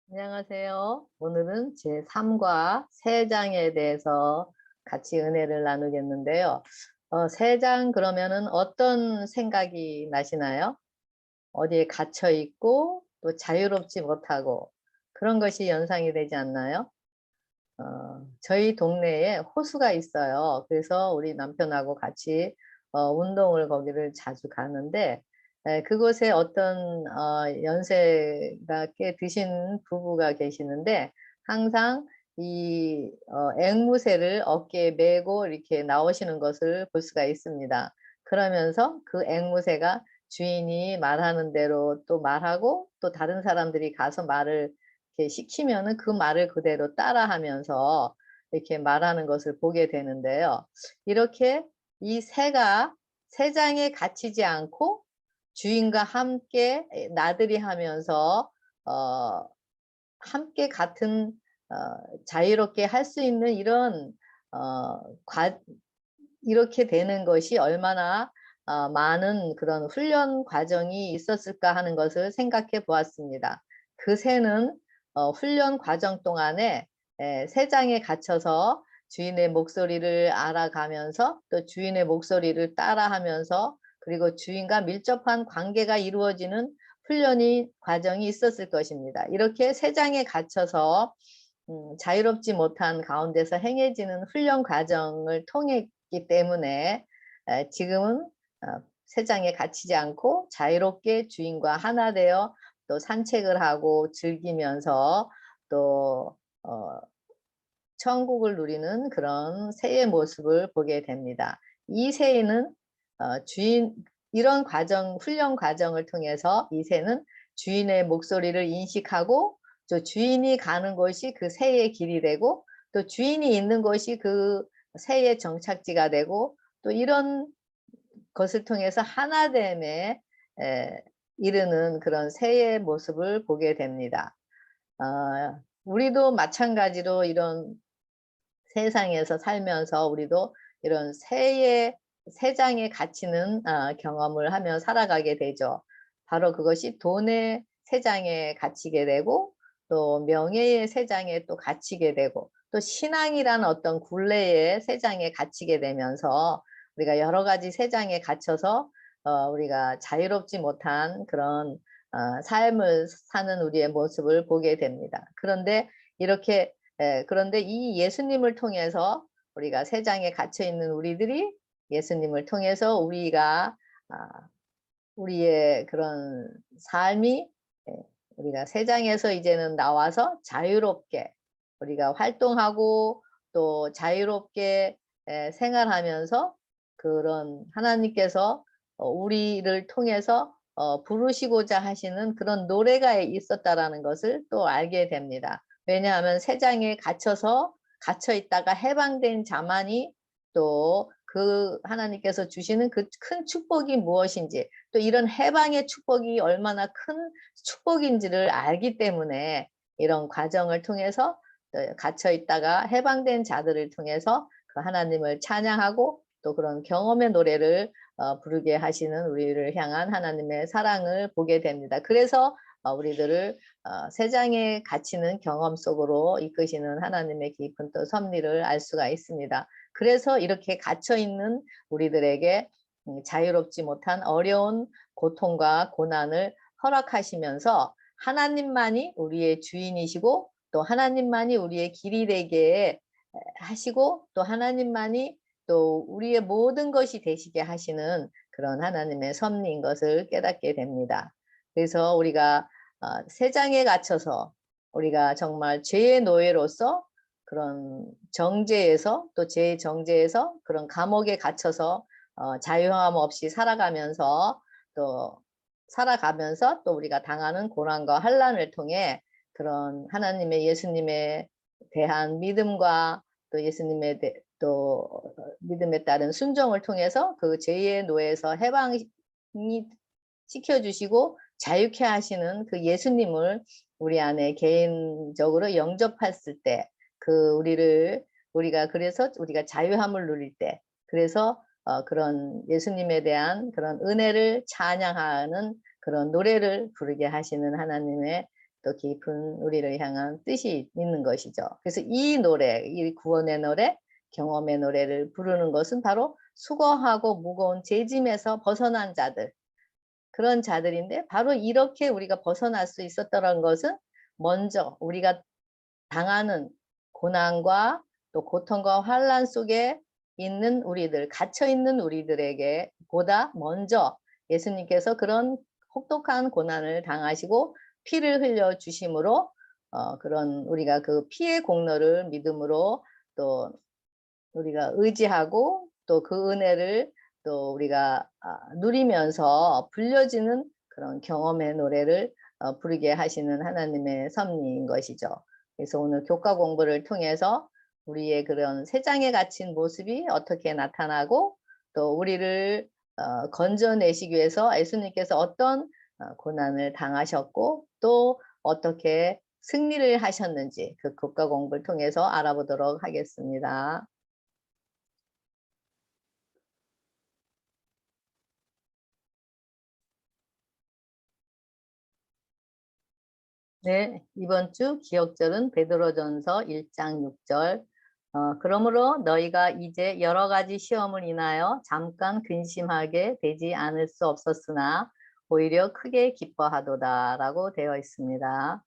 안녕하세요. 오늘은 제3과 세장에 대해서 같이 은혜를 나누겠는데요. 세장 그러면은 어떤 생각이 나시나요? 어디에 갇혀 있고 또 자유롭지 못하고 그런 것이 연상이 되지 않나요? 저희 동네에 호수가 있어요. 그래서 우리 남편하고 같이 운동을 거기를 자주 가는데 그곳에 어떤 연세가 꽤 드신 부부가 계시는데 항상 이 앵무새를 어깨에 메고 이렇게 나오시는 것을 볼 수가 있습니다. 그러면서 그 앵무새가 주인이 말하는 대로 또 말하고 또 다른 사람들이 가서 말을 이렇게 시키면은 그 말을 그대로 따라하면서 이렇게 말하는 것을 보게 되는데요. 이렇게 이 새가 새장에 갇히지 않고 주인과 함께 나들이 하면서 어 함께 같은 자유롭게 할 수 있는 이런 어 과 이렇게 되는 것이 얼마나 많은 그런 훈련 과정이 있었을까 하는 것을 생각해 보았습니다. 그 새는 훈련 과정 동안에 새장에 갇혀서 주인의 목소리를 알아가면서 또 주인의 목소리를 따라하면서 그리고 주인과 밀접한 관계가 이루어지는 훈련이 과정이 있었을 것입니다. 이렇게 새장에 갇혀서 자유롭지 못한 가운데서 행해지는 훈련 과정을 통했기 때문에 지금은 세상에 갇히지 않고 자유롭게 주인과 하나 되어 또 산책을 하고 즐기면서 또 천국을 누리는 그런 새의 모습을 보게 됩니다. 이 새는 주인 이런 과정 훈련 과정을 통해서 이 새는 주인의 목소리를 인식하고 또 주인이 가는 곳이 그 새의 길이 되고 또 주인이 있는 곳이 그 새의 정착지가 되고 또 이런 것을 통해서 하나됨에 이르는 그런 새의 모습을 보게 됩니다. 우리도 마찬가지로 이런 세상에서 살면서 우리도 이런 새장에 갇히는 경험을 하며 살아가게 되죠. 바로 그것이 돈의 새장에 갇히게 되고 또 명예의 새장에 또 갇히게 되고 또 신앙이란 어떤 굴레의 새장에 갇히게 되면서 우리가 여러 가지 새장에 갇혀서 우리가 자유롭지 못한 그런 삶을 사는 우리의 모습을 보게 됩니다. 그런데 이렇게 그런데 이 예수님을 통해서 우리가 세장에 갇혀 있는 우리들이 예수님을 통해서 우리가 아 우리의 그런 삶이 우리가 세장에서 이제는 나와서 자유롭게 우리가 활동하고 또 자유롭게 생활하면서 그런 하나님께서 우리를 통해서 부르시고자 하시는 그런 노래가 있었다라는 것을 또 알게 됩니다. 왜냐하면 세장에 갇혀 있다가 해방된 자만이 또 그 하나님께서 주시는 그 큰 축복이 무엇인지 또 이런 해방의 축복이 얼마나 큰 축복인지를 알기 때문에 이런 과정을 통해서 갇혀 있다가 해방된 자들을 통해서 그 하나님을 찬양하고 또 그런 경험의 노래를 부르게 하시는 우리를 향한 하나님의 사랑을 보게 됩니다. 그래서 우리들을 세장에 갇히는 경험 속으로 이끄시는 하나님의 깊은 또 섭리를 알 수가 있습니다. 그래서 이렇게 갇혀 있는 우리들에게 자유롭지 못한 어려운 고통과 고난을 허락하시면서 하나님만이 우리의 주인이시고 또 하나님만이 우리의 길이 되게 하시고 또 하나님만이 또 우리의 모든 것이 되시게 하시는 그런 하나님의 섭리인 것을 깨닫게 됩니다. 그래서 우리가 세장에 갇혀서 우리가 정말 죄의 노예로서 그런 정죄에서 또 죄의 정죄에서 그런 감옥에 갇혀서 자유함 없이 살아가면서 또 우리가 당하는 고난과 환난을 통해 그런 하나님의 예수님에 대한 믿음과 또 예수님의 또 믿음에 따른 순종을 통해서 그 죄의 노예에서 해방이 시켜주시고 자유케 하시는 그 예수님을 우리 안에 개인적으로 영접했을 때 그래서 우리가 자유함을 누릴 때 그래서 그런 예수님에 대한 그런 은혜를 찬양하는 그런 노래를 부르게 하시는 하나님의 또 깊은 우리를 향한 뜻이 있는 것이죠. 그래서 이 노래, 이 구원의 노래, 경험의 노래를 부르는 것은 바로 수고하고 무거운 죄짐에서 벗어난 자들, 그런 자들인데, 바로 이렇게 우리가 벗어날 수 있었다는 것은 먼저 우리가 당하는 고난과 또 고통과 환난 속에 있는 우리들, 갇혀 있는 우리들에게 보다 먼저 예수님께서 그런 혹독한 고난을 당하시고 피를 흘려 주심으로 그런 우리가 그 피의 공로를 믿음으로 또 우리가 의지하고 또 그 은혜를 또 우리가 누리면서 불려지는 그런 경험의 노래를 부르게 하시는 하나님의 섭리인 것이죠. 그래서 오늘 교과 공부를 통해서 우리의 그런 새 장에 갇힌 모습이 어떻게 나타나고 또 우리를 건져내시기 위해서 예수님께서 어떤 고난을 당하셨고 또 어떻게 승리를 하셨는지 그 교과 공부를 통해서 알아보도록 하겠습니다. 네, 이번 주 기억절은 베드로전서 1장 6절. 그러므로 너희가 이제 여러 가지 시험을 인하여 잠깐 근심하게 되지 않을 수 없었으나 오히려 크게 기뻐하도다라고 되어 있습니다.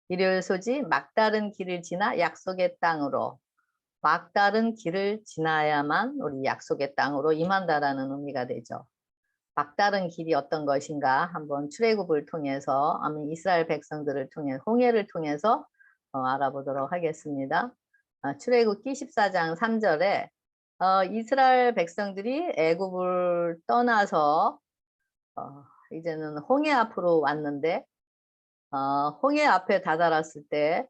일요일 소지 막다른 길을 지나 약속의 땅으로, 막다른 길을 지나야만 우리 약속의 땅으로 임한다라는 의미가 되죠. 막다른 길이 어떤 것인가 한번 출애굽을 통해서 아니 이스라엘 백성들을 통해 홍해를 통해서 알아보도록 하겠습니다. 출애굽기 14장 3절에 이스라엘 백성들이 애굽을 떠나서 이제는 홍해 앞으로 왔는데 홍해 앞에 다다랐을 때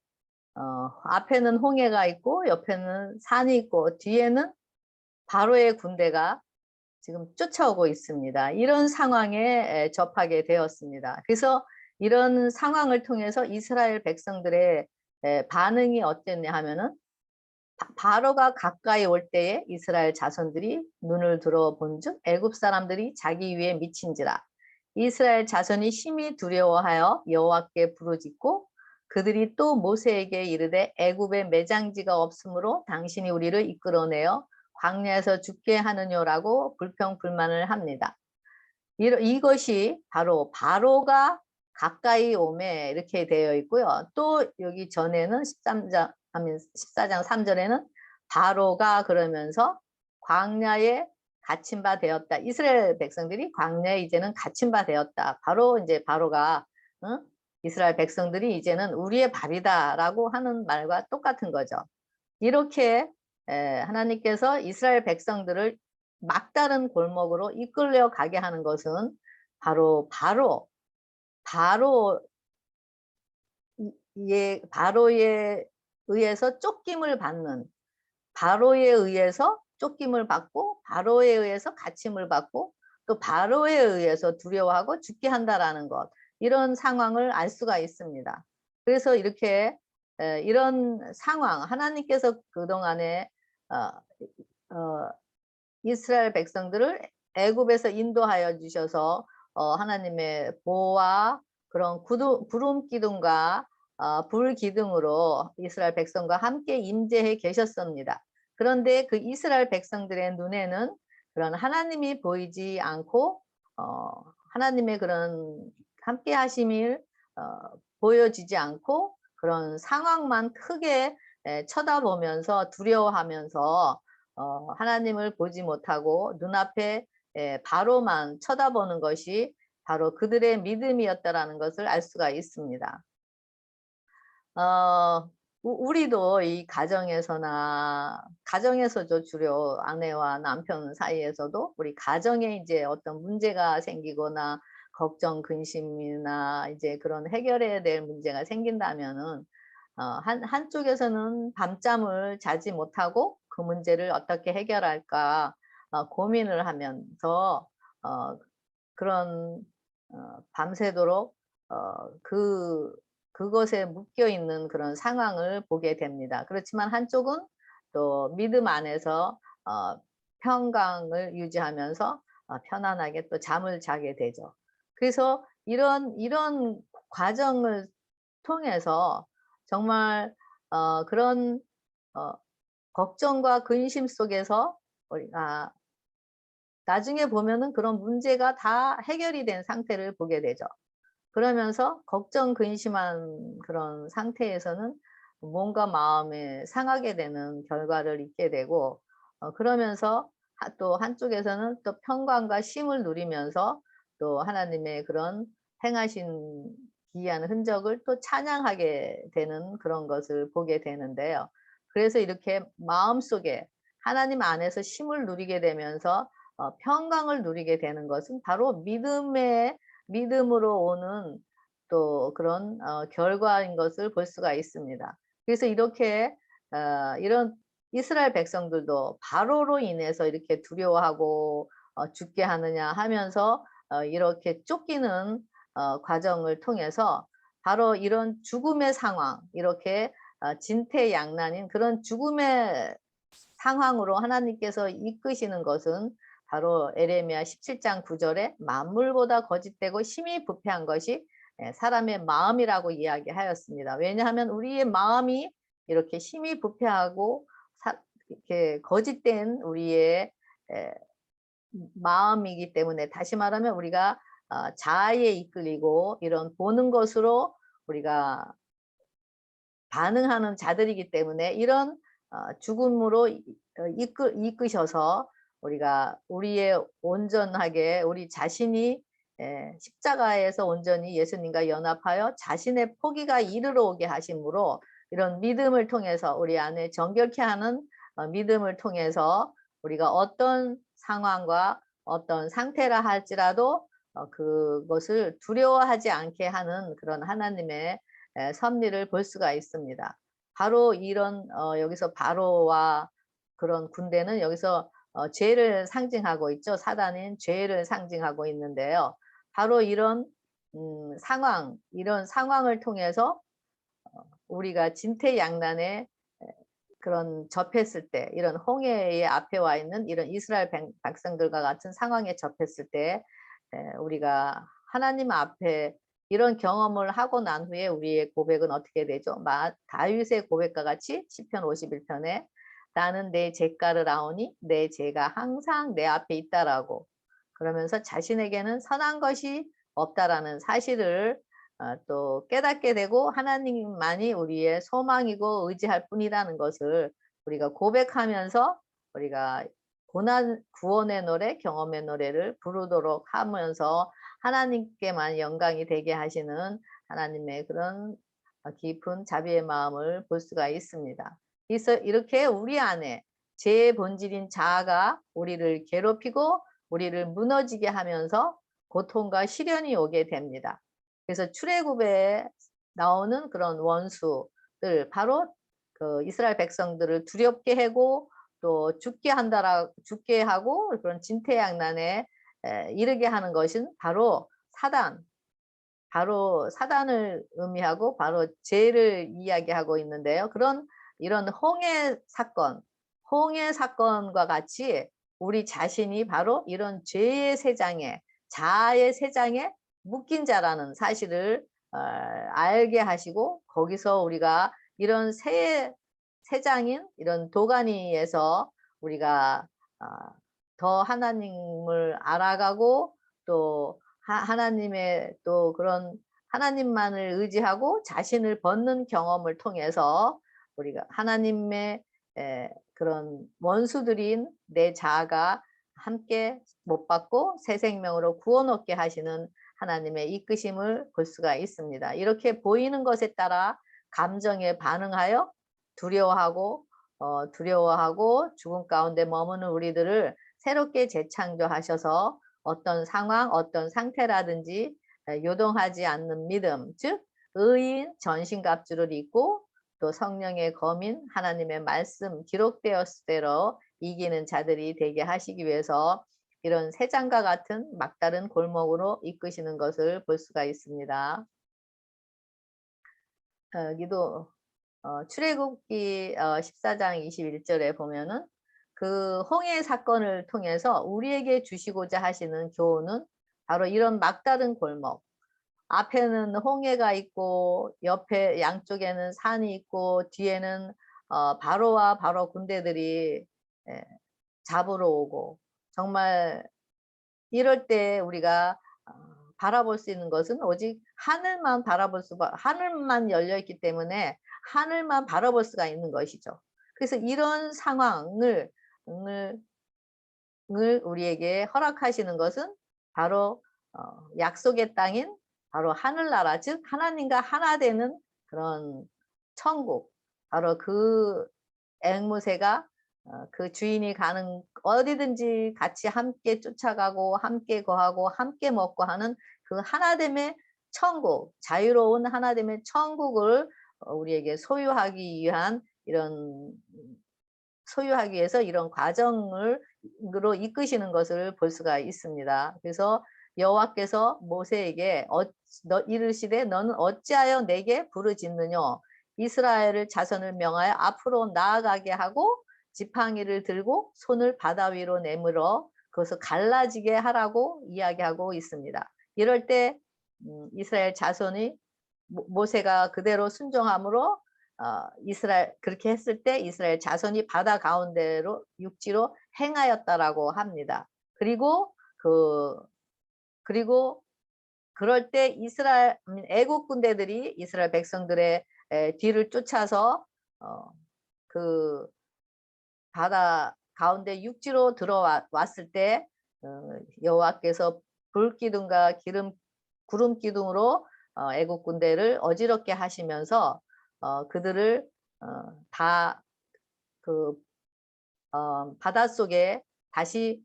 앞에는 홍해가 있고 옆에는 산이 있고 뒤에는 바로의 군대가 지금 쫓아오고 있습니다. 이런 상황에 접하게 되었습니다. 그래서 이런 상황을 통해서 이스라엘 백성들의 반응이 어땠냐 하면은 바로가 가까이 올 때에 이스라엘 자손들이 눈을 들어본즉 애굽 사람들이 자기 위에 미친지라. 이스라엘 자손이 심히 두려워하여 여호와께 부르짖고 그들이 또 모세에게 이르되 애굽에 매장지가 없으므로 당신이 우리를 이끌어내어 광야에서 죽게 하느냐라고 불평불만을 합니다. 이것이 바로 바로가 가까이 오매 이렇게 되어 있고요. 또 여기 전에는 14장 3절에는 바로가 그러면서 광야에 갇힌 바 되었다. 이스라엘 백성들이 광야에 이제는 갇힌 바 되었다. 바로 이제 바로가 이스라엘 백성들이 이제는 우리의 밥이다라고 하는 말과 똑같은 거죠. 이렇게 하나님께서 이스라엘 백성들을 막다른 골목으로 이끌려 가게 하는 것은 바로에 의해서 쫓김을 받는, 바로에 의해서 쫓김을 받고 바로에 의해서 갇힘을 받고 또 바로에 의해서 두려워하고 죽게 한다라는 것, 이런 상황을 알 수가 있습니다. 그래서 이렇게 이런 상황, 하나님께서 그동안에 이스라엘 백성들을 애굽에서 인도하여 주셔서 하나님의 보호와 그런 구름 기둥과 불 기둥으로 이스라엘 백성과 함께 임재해 계셨습니다. 그런데 그 이스라엘 백성들의 눈에는 그런 하나님이 보이지 않고 하나님의 그런 함께 하심을 보여지지 않고 그런 상황만 크게 쳐다보면서 두려워하면서 하나님을 보지 못하고 눈앞에 바로만 쳐다보는 것이 바로 그들의 믿음이었다라는 것을 알 수가 있습니다. 우리도 이 가정에서도 주로 아내와 남편 사이에서도 우리 가정에 이제 어떤 문제가 생기거나 걱정, 근심이나 이제 그런 해결해야 될 문제가 생긴다면은 한쪽에서는 밤잠을 자지 못하고 그 문제를 어떻게 해결할까 고민을 하면서 그런 밤새도록 그것에 묶여 있는 그런 상황을 보게 됩니다. 그렇지만 한쪽은 또 믿음 안에서 평강을 유지하면서 편안하게 또 잠을 자게 되죠. 그래서 이런 과정을 통해서 정말 그런 어 걱정과 근심 속에서 우리가 나중에 보면은 그런 문제가 다 해결이 된 상태를 보게 되죠. 그러면서 걱정 근심한 그런 상태에서는 뭔가 마음에 상하게 되는 결과를 있게 되고, 그러면서 또 한쪽에서는 또 평강과 쉼을 누리면서 또 하나님의 그런 행하신 기이한 흔적을 또 찬양하게 되는 그런 것을 보게 되는데요. 그래서 이렇게 마음속에 하나님 안에서 쉼을 누리게 되면서 평강을 누리게 되는 것은 바로 믿음으로 오는 또 그런 결과인 것을 볼 수가 있습니다. 그래서 이렇게 이런 이스라엘 백성들도 바로로 인해서 이렇게 두려워하고 죽게 하느냐 하면서 이렇게 쫓기는 과정을 통해서 바로 이런 죽음의 상황, 이렇게 진퇴양난인 그런 죽음의 상황으로 하나님께서 이끄시는 것은 바로 에레미야 17장 9절에 만물보다 거짓되고 심히 부패한 것이 사람의 마음이라고 이야기하였습니다. 왜냐하면 우리의 마음이 이렇게 심히 부패하고 이렇게 거짓된 우리의 마음이기 때문에, 다시 말하면 우리가 자아에 이끌리고 이런 보는 것으로 우리가 반응하는 자들이기 때문에 이런 죽음으로 이끄셔서 우리가 우리의 온전하게 우리 자신이 십자가에서 온전히 예수님과 연합하여 자신의 포기가 이르러 오게 하심으로 이런 믿음을 통해서 우리 안에 정결케 하는 믿음을 통해서 우리가 어떤 상황과 어떤 상태라 할지라도 그것을 두려워하지 않게 하는 그런 하나님의 섭리를 볼 수가 있습니다. 바로 이런 여기서 바로와 그런 군대는 여기서 죄를 상징하고 있죠. 사단인 죄를 상징하고 있는데요. 바로 이런 이런 상황을 통해서 우리가 진퇴양난에 그런 접했을 때, 이런 홍해의 앞에 와 있는 이런 이스라엘 백성들과 같은 상황에 접했을 때 우리가 하나님 앞에 이런 경험을 하고 난 후에 우리의 고백은 어떻게 되죠? 다윗의 고백과 같이 시편 51편에 나는 내 죄가를 아오니 내 죄가 항상 내 앞에 있다라고, 그러면서 자신에게는 선한 것이 없다라는 사실을 또 깨닫게 되고 하나님만이 우리의 소망이고 의지할 뿐이라는 것을 우리가 고백하면서 우리가 고난 구원의 노래, 경험의 노래를 부르도록 하면서 하나님께만 영광이 되게 하시는 하나님의 그런 깊은 자비의 마음을 볼 수가 있습니다. 그래서 이렇게 우리 안에 제 본질인 자아가 우리를 괴롭히고 우리를 무너지게 하면서 고통과 시련이 오게 됩니다. 그래서 출애굽에 나오는 그런 원수들, 바로 그 이스라엘 백성들을 두렵게 하고 또 죽게 하고 그런 진퇴양난에 이르게 하는 것은 바로 사단을 의미하고 바로 죄를 이야기하고 있는데요. 이런 홍해 사건과 같이 우리 자신이 바로 이런 죄의 세장에, 자아의 세장에 묶인 자라는 사실을 알게 하시고, 거기서 우리가 이런 세장인 이런 도가니에서 우리가 더 하나님을 알아가고 또 하나님의 또 그런 하나님만을 의지하고 자신을 벗는 경험을 통해서 우리가 하나님의 그런 원수들인 내 자아가 함께 못 받고 새 생명으로 구원 얻게 하시는 하나님의 이끄심을 볼 수가 있습니다. 이렇게 보이는 것에 따라 감정에 반응하여 두려워하고 죽음 가운데 머무는 우리들을 새롭게 재창조하셔서 어떤 상황, 어떤 상태라든지 요동하지 않는 믿음, 즉 의인 전신갑주를 입고 또 성령의 검인 하나님의 말씀 기록되었을 대로 이기는 자들이 되게 하시기 위해서 이런 새장과 같은 막다른 골목으로 이끄시는 것을 볼 수가 있습니다. 여기도 출애굽기 14장 21절에 보면은 그 홍해 사건을 통해서 우리에게 주시고자 하시는 교훈은 바로 이런 막다른 골목, 앞에는 홍해가 있고 옆에 양쪽에는 산이 있고 뒤에는 바로와 바로 군대들이 예, 잡으러 오고, 정말 이럴 때 우리가 바라볼 수 있는 것은 오직 하늘만 하늘만 열려 있기 때문에 하늘만 바라볼 수가 있는 것이죠. 그래서 이런 상황을 우리에게 허락하시는 것은 바로 약속의 땅인 바로 하늘나라, 즉 하나님과 하나 되는 그런 천국, 바로 그 앵무새가 그 주인이 가는 어디든지 같이 함께 쫓아가고 함께 거하고 함께 먹고 하는 그 하나됨의 천국, 자유로운 하나됨의 천국을 우리에게 소유하기 위해서 이런 과정을 으로 이끄시는 것을 볼 수가 있습니다. 그래서 여호와께서 모세에게 이르시되 너는 어찌하여 내게 부르짖느냐, 이스라엘을 자손을 명하여 앞으로 나아가게 하고 지팡이를 들고 손을 바다 위로 내밀어 그것을 갈라지게 하라고 이야기하고 있습니다. 이럴 때 이스라엘 자손이 모세가 그대로 순종함으로 그렇게 했을 때 이스라엘 자손이 바다 가운데로 육지로 행하였다라고 합니다. 그리고 그럴 때 애국 군대들이 이스라엘 백성들의 뒤를 쫓아서 그 바다 가운데 육지로 들어왔을 때 여호와께서 불기둥과 구름 기둥으로 애국 군대를 어지럽게 하시면서 그들을 다 바닷속에 다시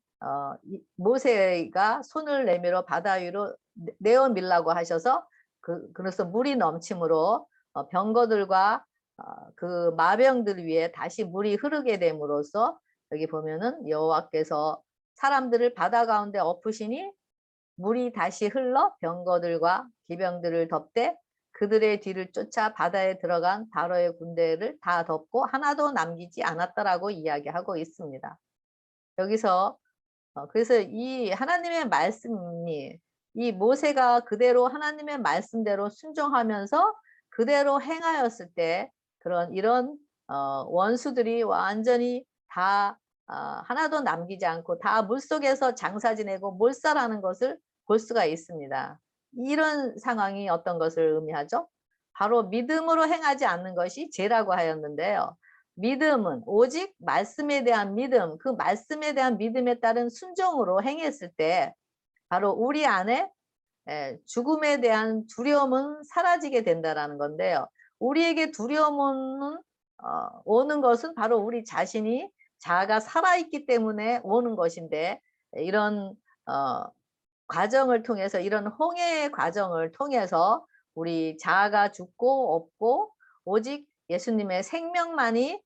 모세가 손을 내밀어 바다 위로 내어 밀라고 하셔서 그래서 물이 넘침으로 병거들과 그 마병들 위에 다시 물이 흐르게 됨으로써 여기 보면은 여호와께서 사람들을 바다 가운데 엎으시니 물이 다시 흘러 병거들과 기병들을 덮되 그들의 뒤를 쫓아 바다에 들어간 바로의 군대를 다 덮고 하나도 남기지 않았다라고 이야기하고 있습니다. 여기서 그래서 이 하나님의 말씀이, 이 모세가 그대로 하나님의 말씀대로 순종하면서 그대로 행하였을 때 이런 원수들이 완전히 다 하나도 남기지 않고 다 물속에서 장사 지내고 몰살하는 것을 볼 수가 있습니다. 이런 상황이 어떤 것을 의미하죠? 바로 믿음으로 행하지 않는 것이 죄라고 하였는데요. 믿음은 오직 말씀에 대한 믿음, 그 말씀에 대한 믿음에 따른 순종으로 행했을 때 바로 우리 안에 죽음에 대한 두려움은 사라지게 된다라는 건데요. 우리에게 두려움은 오는 것은 바로 우리 자신이 자아가 살아있기 때문에 오는 것인데, 이런 과정을 통해서, 이런 홍해의 과정을 통해서 우리 자아가 죽고 없고 오직 예수님의 생명만이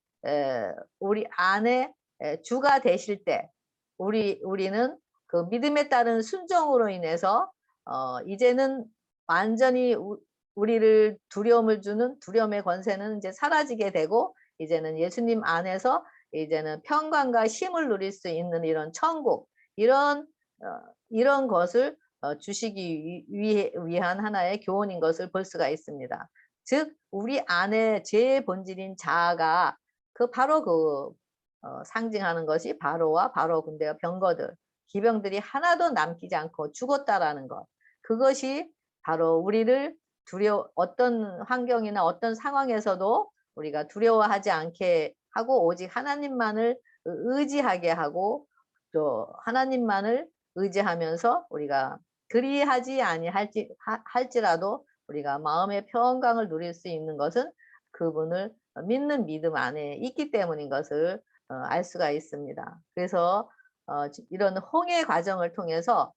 우리 안에 주가 되실 때 우리는 그 믿음에 따른 순종으로 인해서 이제는 완전히 우리를 두려움을 주는 두려움의 권세는 이제 사라지게 되고, 이제는 예수님 안에서 이제는 평강과 쉼을 누릴 수 있는 이런 천국, 이런 것을 주시기 위한 하나의 교훈인 것을 볼 수가 있습니다. 즉 우리 안에 제 본질인 자아가 바로 상징하는 것이 바로와 바로 군대와 병거들, 기병들이 하나도 남기지 않고 죽었다라는 것, 그것이 바로 우리를 어떤 환경이나 어떤 상황에서도 우리가 두려워하지 않게 하고 오직 하나님만을 의지하게 하고, 또 하나님만을 의지하면서 우리가 그리하지 아니할지라도 우리가 마음의 평강을 누릴 수 있는 것은 그분을 믿는 믿음 안에 있기 때문인 것을 알 수가 있습니다. 그래서 이런 홍해 과정을 통해서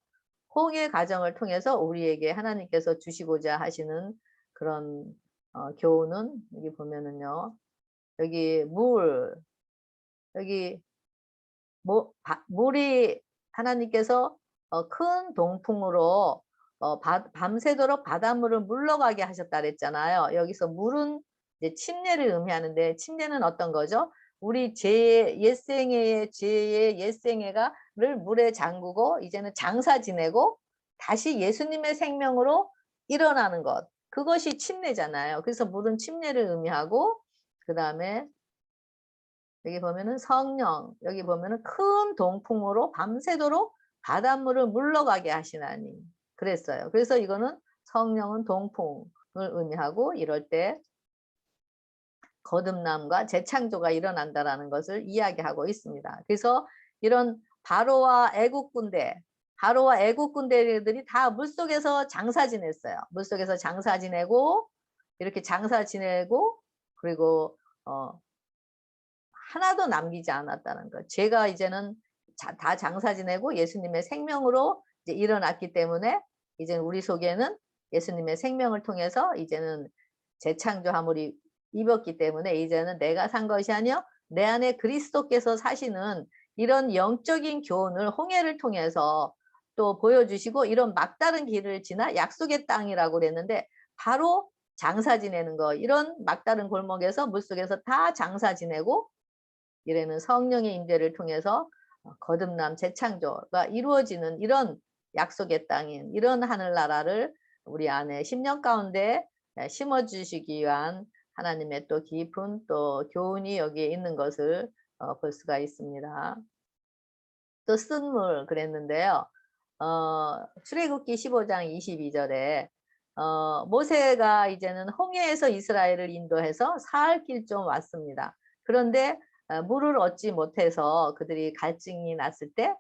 우리에게 하나님께서 주시고자 하시는 그런 교훈은, 여기 보면은요, 여기 여기 물이 하나님께서 큰 동풍으로 밤새도록 바닷물을 물러가게 하셨다 그랬잖아요. 여기서 물은 이제 침례를 의미하는데, 침례는 어떤 거죠? 우리 죄의 옛생애를 물에 잠그고 이제는 장사 지내고 다시 예수님의 생명으로 일어나는 것. 그것이 침례잖아요. 그래서 물은 침례를 의미하고, 그 다음에 여기 보면은 성령, 여기 보면은 큰 동풍으로 밤새도록 바닷물을 물러가게 하시나니 그랬어요. 그래서 이거는 성령은 동풍을 의미하고, 이럴 때 거듭남과 재창조가 일어난다라는 것을 이야기하고 있습니다. 그래서 이런 바로와 애국 군대들이 다 물속에서 장사 지냈어요. 물속에서 장사 지내고, 이렇게 장사 지내고, 그리고 하나도 남기지 않았다는 것. 죄가 이제는 다 장사 지내고 예수님의 생명으로 이제 일어났기 때문에, 이제 우리 속에는 예수님의 생명을 통해서 이제는 재창조함을 입었기 때문에, 이제는 내가 산 것이 아니요 내 안에 그리스도께서 사시는 이런 영적인 교훈을 홍해를 통해서 또 보여주시고, 이런 막다른 길을 지나 약속의 땅이라고 그랬는데, 바로 장사 지내는 거, 이런 막다른 골목에서 물속에서 다 장사 지내고, 이래는 성령의 임재를 통해서 거듭남 재창조가 이루어지는 이런 약속의 땅인 이런 하늘나라를 우리 안에 10년 가운데 심어주시기 위한 하나님의 또 깊은 또 교훈이 여기에 있는 것을 볼 수가 있습니다. 또 쓴물 그랬는데요. 출애굽기 15장 22절에 모세가 이제는 홍해에서 이스라엘을 인도해서 사흘 길 좀 왔습니다. 그런데 물을 얻지 못해서 그들이 갈증이 났을 때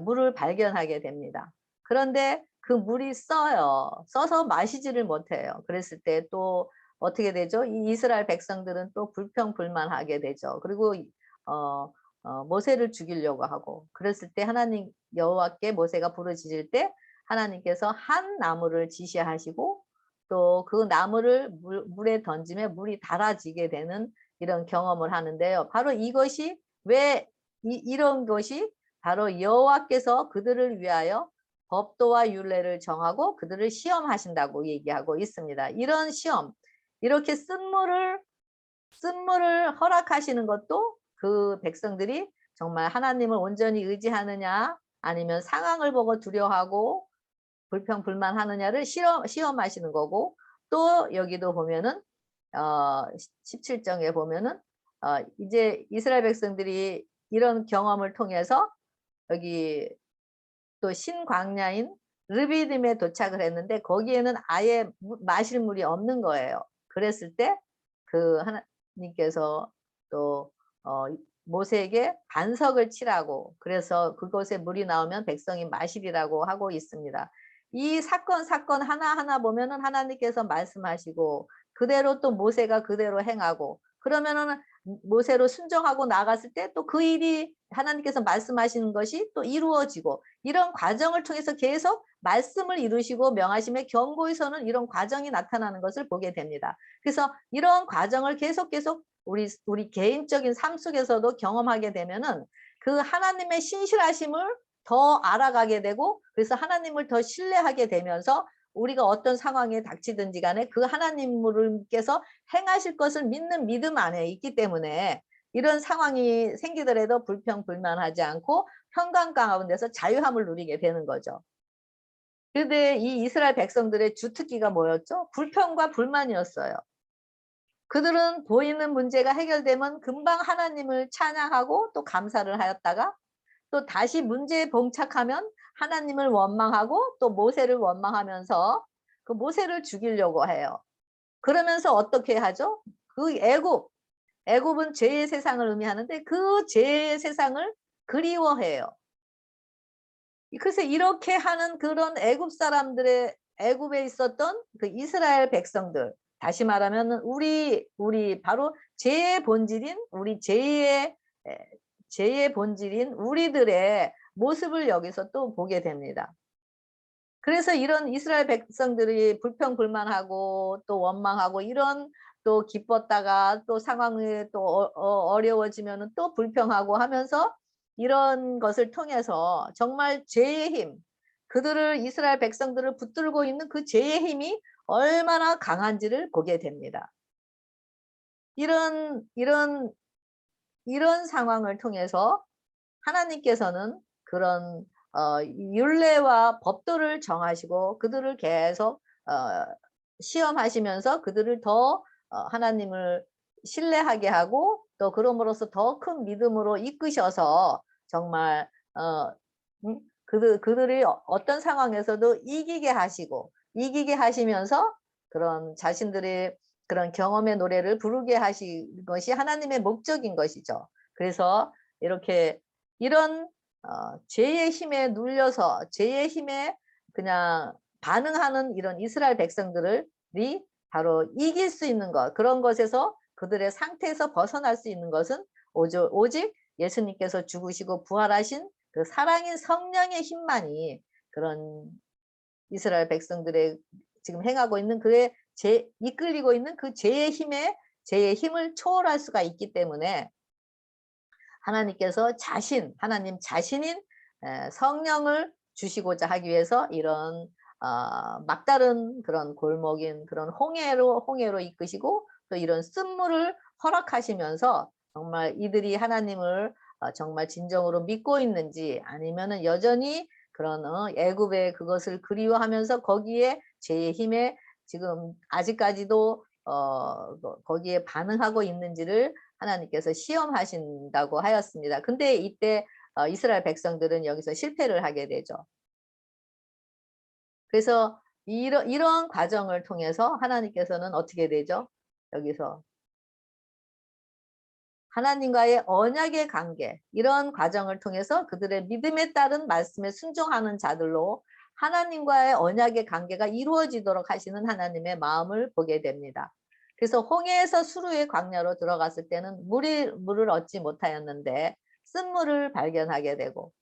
물을 발견하게 됩니다. 그런데 그 물이 써서 마시지를 못해요. 그랬을 때 또 어떻게 되죠? 이 이스라엘 백성들은 또 불평불만하게 되죠. 그리고 모세를 죽이려고 하고, 그랬을 때 하나님 여호와께 모세가 부르짖을 때 하나님께서 한 나무를 지시하시고, 또 그 나무를 물에 던지면 물이 달아지게 되는 이런 경험을 하는데요. 바로 이것이 왜 이런 것이 바로 여호와께서 그들을 위하여 법도와 율례를 정하고 그들을 시험하신다고 얘기하고 있습니다. 이런 시험, 이렇게 쓴물을 허락하시는 것도 그 백성들이 정말 하나님을 온전히 의지하느냐, 아니면 상황을 보고 두려워하고 불평불만하느냐를 시험하시는 거고, 또 여기도 보면은 17장에 보면은 이제 이스라엘 백성들이 이런 경험을 통해서 여기 또 신광야인 르비딤에 도착을 했는데, 거기에는 아예 마실 물이 없는 거예요. 그랬을 때 그 하나님께서 또 모세에게 반석을 치라고, 그래서 그곳에 물이 나오면 백성이 마시리라고 하고 있습니다. 이 사건 하나하나 보면은 하나님께서 말씀하시고, 그대로 또 모세가 그대로 행하고, 그러면은 모세로 순종하고 나갔을 때 또 그 일이 하나님께서 말씀하시는 것이 또 이루어지고, 이런 과정을 통해서 계속 말씀을 이루시고 명하심의 경고에서는 이런 과정이 나타나는 것을 보게 됩니다. 그래서 이런 과정을 계속 우리 개인적인 삶 속에서도 경험하게 되면은 그 하나님의 신실하심을 더 알아가게 되고, 그래서 하나님을 더 신뢰하게 되면서 우리가 어떤 상황에 닥치든지 간에 그 하나님께서 행하실 것을 믿는 믿음 안에 있기 때문에, 이런 상황이 생기더라도 불평불만하지 않고 평강 가운데서 자유함을 누리게 되는 거죠. 그런데 이 이스라엘 백성들의 주특기가 뭐였죠? 불평과 불만이었어요. 그들은 보이는 문제가 해결되면 금방 하나님을 찬양하고 또 감사를 하였다가, 또 다시 문제에 봉착하면 하나님을 원망하고 또 모세를 원망하면서 그 모세를 죽이려고 해요. 그러면서 어떻게 하죠? 그 애굽은 죄의 세상을 의미하는데 그 죄의 세상을 그리워해요. 그래서 이렇게 하는 그런 애굽에 있었던 그 이스라엘 백성들, 다시 말하면 우리 바로 죄의 본질인 우리들의 모습을 여기서 또 보게 됩니다. 그래서 이런 이스라엘 백성들이 불평불만하고 또 원망하고, 이런 또 기뻤다가 또 상황이 또 어려워지면 또 불평하고 하면서, 이런 것을 통해서 정말 죄의 힘, 이스라엘 백성들을 붙들고 있는 그 죄의 힘이 얼마나 강한지를 보게 됩니다. 이런 상황을 통해서 하나님께서는 그런 율례와 법도를 정하시고 그들을 계속 시험하시면서 그들을 더 하나님을 신뢰하게 하고 또 그럼으로써 더 큰 믿음으로 이끄셔서 정말 그들이 어떤 상황에서도 이기게 하시면서 그런 자신들의 그런 경험의 노래를 부르게 하신 것이 하나님의 목적인 것이죠. 그래서 이렇게 이런 죄의 힘에 눌려서 죄의 힘에 그냥 반응하는 이런 이스라엘 백성들이 바로 이길 수 있는 것, 그런 것에서 그들의 상태에서 벗어날 수 있는 것은 오직 예수님께서 죽으시고 부활하신 그 사랑인 성령의 힘만이 그런 이스라엘 백성들의 지금 행하고 있는 그의 이끌리고 있는 그 죄의 힘을 초월할 수가 있기 때문에 하나님께서 하나님 자신인 성령을 주시고자 하기 위해서 이런 막다른 그런 골목인 그런 홍해로 이끄시고 또 이런 쓴물을 허락하시면서 정말 이들이 하나님을 정말 진정으로 믿고 있는지 아니면은 여전히 그런 애굽의 그것을 그리워하면서 거기에 죄의 힘에 지금 아직까지도 거기에 반응하고 있는지를 하나님께서 시험하신다고 하였습니다. 근데 이때 이스라엘 백성들은 여기서 실패를 하게 되죠. 그래서 이런 과정을 통해서 하나님께서는 어떻게 되죠? 여기서 하나님과의 언약의 관계, 이런 과정을 통해서 그들의 믿음에 따른 말씀에 순종하는 자들로 하나님과의 언약의 관계가 이루어지도록 하시는 하나님의 마음을 보게 됩니다. 그래서 홍해에서 수르의 광야로 들어갔을 때는 물을 얻지 못하였는데 쓴물을 발견하게 되고,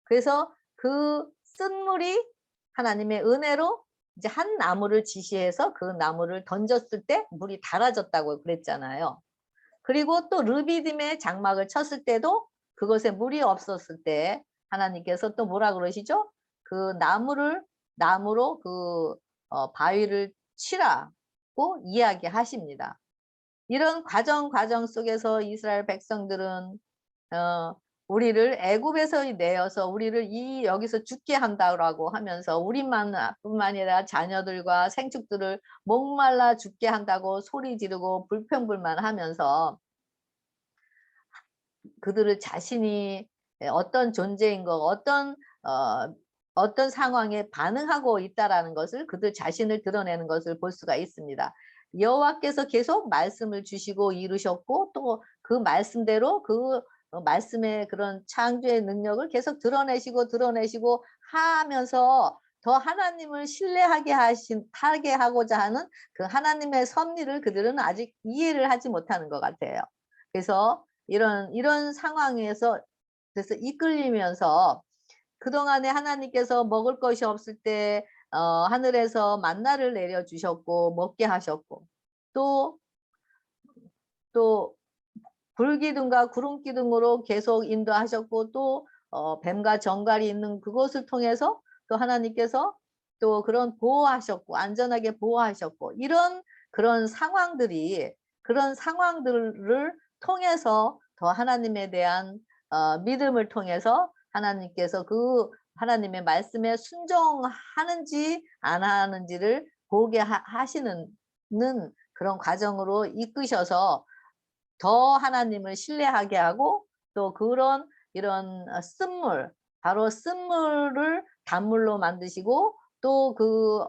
그래서 그 쓴물이 하나님의 은혜로 이제 한 나무를 지시해서 그 나무를 던졌을 때 물이 달아졌다고 그랬잖아요. 그리고 또 르비딤의 장막을 쳤을 때도 그것에 물이 없었을 때 하나님께서 또 뭐라 그러시죠? 그 나무로 그 바위를 치라고 이야기하십니다. 이런 과정 속에서 이스라엘 백성들은 우리를 애굽에서 내어서 우리를 여기서 죽게 한다라고 하면서 우리뿐만 아니라 자녀들과 생축들을 목말라 죽게 한다고 소리 지르고 불평불만하면서 그들을 자신이 어떤 존재인 것, 어떤 상황에 반응하고 있다라는 것을 그들 자신을 드러내는 것을 볼 수가 있습니다. 여호와께서 계속 말씀을 주시고 이루셨고 또 그 말씀대로 그 말씀의 그런 창조의 능력을 계속 드러내시고 하면서 더 하나님을 신뢰하게 하게 하고자 하는 그 하나님의 섭리를 그들은 아직 이해를 하지 못하는 것 같아요. 그래서 이런 상황에서 그래서 이끌리면서 그동안에 하나님께서 먹을 것이 없을 때 하늘에서 만나를 내려 주셨고 먹게 하셨고 또 불기둥과 구름기둥으로 계속 인도하셨고 또 뱀과 정갈이 있는 그곳을 통해서 또 하나님께서 또 그런 보호하셨고 안전하게 보호하셨고 그런 상황들을 통해서 더 하나님에 대한 믿음을 통해서 하나님께서 그 하나님의 말씀에 순종하는지 안 하는지를 보게 하시는 그런 과정으로 이끄셔서 더 하나님을 신뢰하게 하고 또 이런 바로 쓴물을 단물로 만드시고 또 그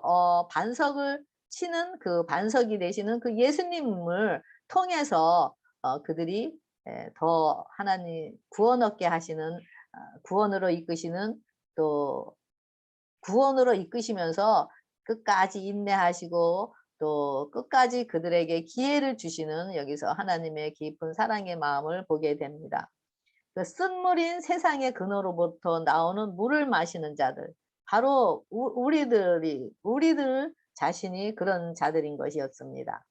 반석을 치는 그 반석이 되시는 그 예수님을 통해서 그들이 더 하나님 구원 얻게 하시는 구원으로 이끄시는 또 구원으로 이끄시면서 끝까지 인내하시고 또 끝까지 그들에게 기회를 주시는 여기서 하나님의 깊은 사랑의 마음을 보게 됩니다. 그 쓴물인 세상의 근원으로부터 나오는 물을 마시는 자들, 바로 우리들 자신이 그런 자들인 것이었습니다.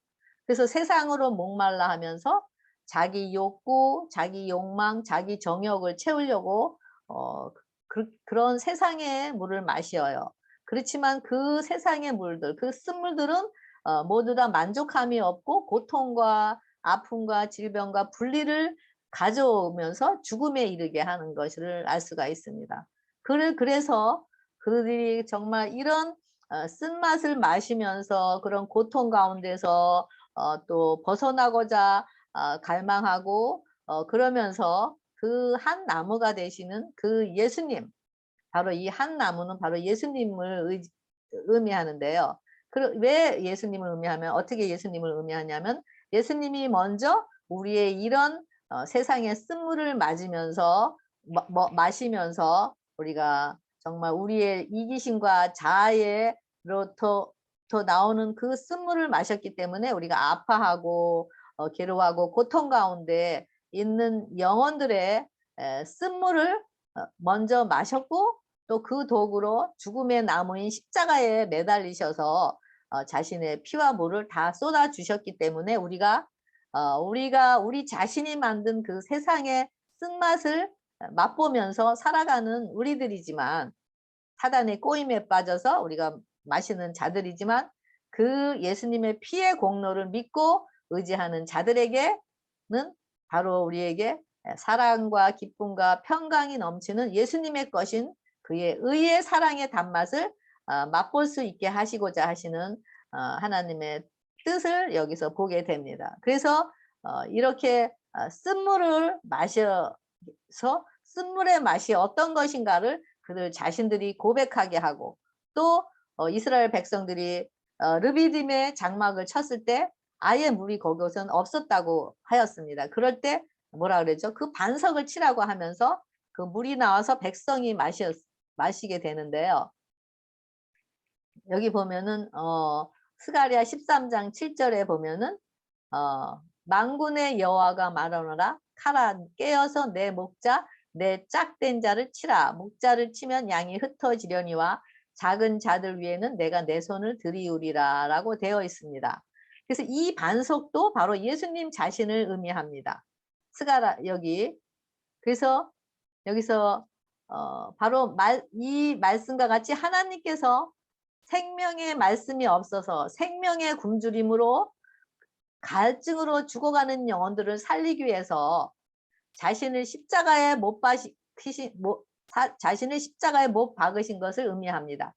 그래서 세상으로 목말라 하면서 자기 욕구, 자기 욕망, 자기 정욕을 채우려고 그런 세상의 물을 마셔요. 그렇지만 그 세상의 물들, 그 쓴물들은 모두 다 만족함이 없고 고통과 아픔과 질병과 분리를 가져오면서 죽음에 이르게 하는 것을 알 수가 있습니다. 그래서 그들이 정말 이런 쓴맛을 마시면서 그런 고통 가운데서 또 벗어나고자 갈망하고 그러면서 그 한 나무가 되시는 그 예수님, 바로 이 한 나무는 바로 예수님을 의미하는데요. 왜 예수님을 의미하면, 어떻게 예수님을 의미하냐면, 예수님이 먼저 우리의 이런 세상의 쓴물을 맞으면서 마시면서 우리가 정말 우리의 이기심과 자아로부터 나오는 그 쓴물을 마셨기 때문에 우리가 아파하고 괴로워하고 고통 가운데 있는 영혼들의 쓴물을 먼저 마셨고, 또 그 도구로 죽음의 나무인 십자가에 매달리셔서 자신의 피와 물을 다 쏟아 주셨기 때문에 우리가 우리 자신이 만든 그 세상의 쓴맛을 맛보면서 살아가는 우리들이지만, 사단의 꼬임에 빠져서 우리가 마시는 자들이지만, 그 예수님의 피의 공로를 믿고 의지하는 자들에게는 바로 우리에게 사랑과 기쁨과 평강이 넘치는 예수님의 것인 그의 의의 사랑의 단맛을 맛볼 수 있게 하시고자 하시는 하나님의 뜻을 여기서 보게 됩니다. 그래서 이렇게 쓴물을 마셔서 쓴물의 맛이 어떤 것인가를 그들 자신들이 고백하게 하고, 또 이스라엘 백성들이 르비딤의 장막을 쳤을 때 아예 물이 거기서는 없었다고 하였습니다. 그럴 때 뭐라 그러죠? 그 반석을 치라고 하면서 그 물이 나와서 백성이 마시게 되는데요. 여기 보면은 스가랴 13장 7절에 보면은 만군의 여호와가 말하노라, 카라 깨어서 내 목자 내 짝된 자를 치라. 목자를 치면 양이 흩어지려니와 작은 자들 위에는 내가 내 손을 들이우리라 라고 되어 있습니다. 그래서 이 반석도 바로 예수님 자신을 의미합니다. 스가랴 여기. 그래서 여기서 바로 이 말씀과 같이 하나님께서 생명의 말씀이 없어서 생명의 굶주림으로 갈증으로 죽어가는 영혼들을 살리기 위해서 자신을 십자가에 자신을 십자가에 못 박으신 것을 의미합니다.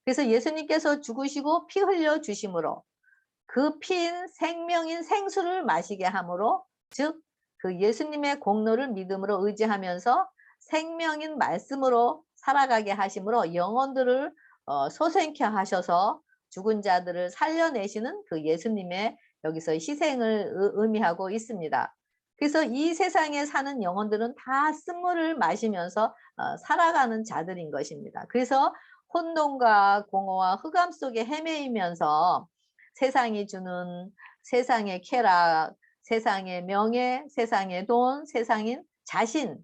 그래서 예수님께서 죽으시고 피 흘려 주심으로 그 피인 생명인 생수를 마시게 함으로, 즉 그 예수님의 공로를 믿음으로 의지하면서 생명인 말씀으로 살아가게 하심으로 영혼들을 소생케 하셔서 죽은 자들을 살려내시는 그 예수님의 여기서 희생을 의미하고 있습니다. 그래서 이 세상에 사는 영혼들은 다 쓴물을 마시면서 살아가는 자들인 것입니다. 그래서 혼돈과 공허와 흑암 속에 헤매이면서 세상이 주는 세상의 쾌락, 세상의 명예, 세상의 돈, 세상인 자신,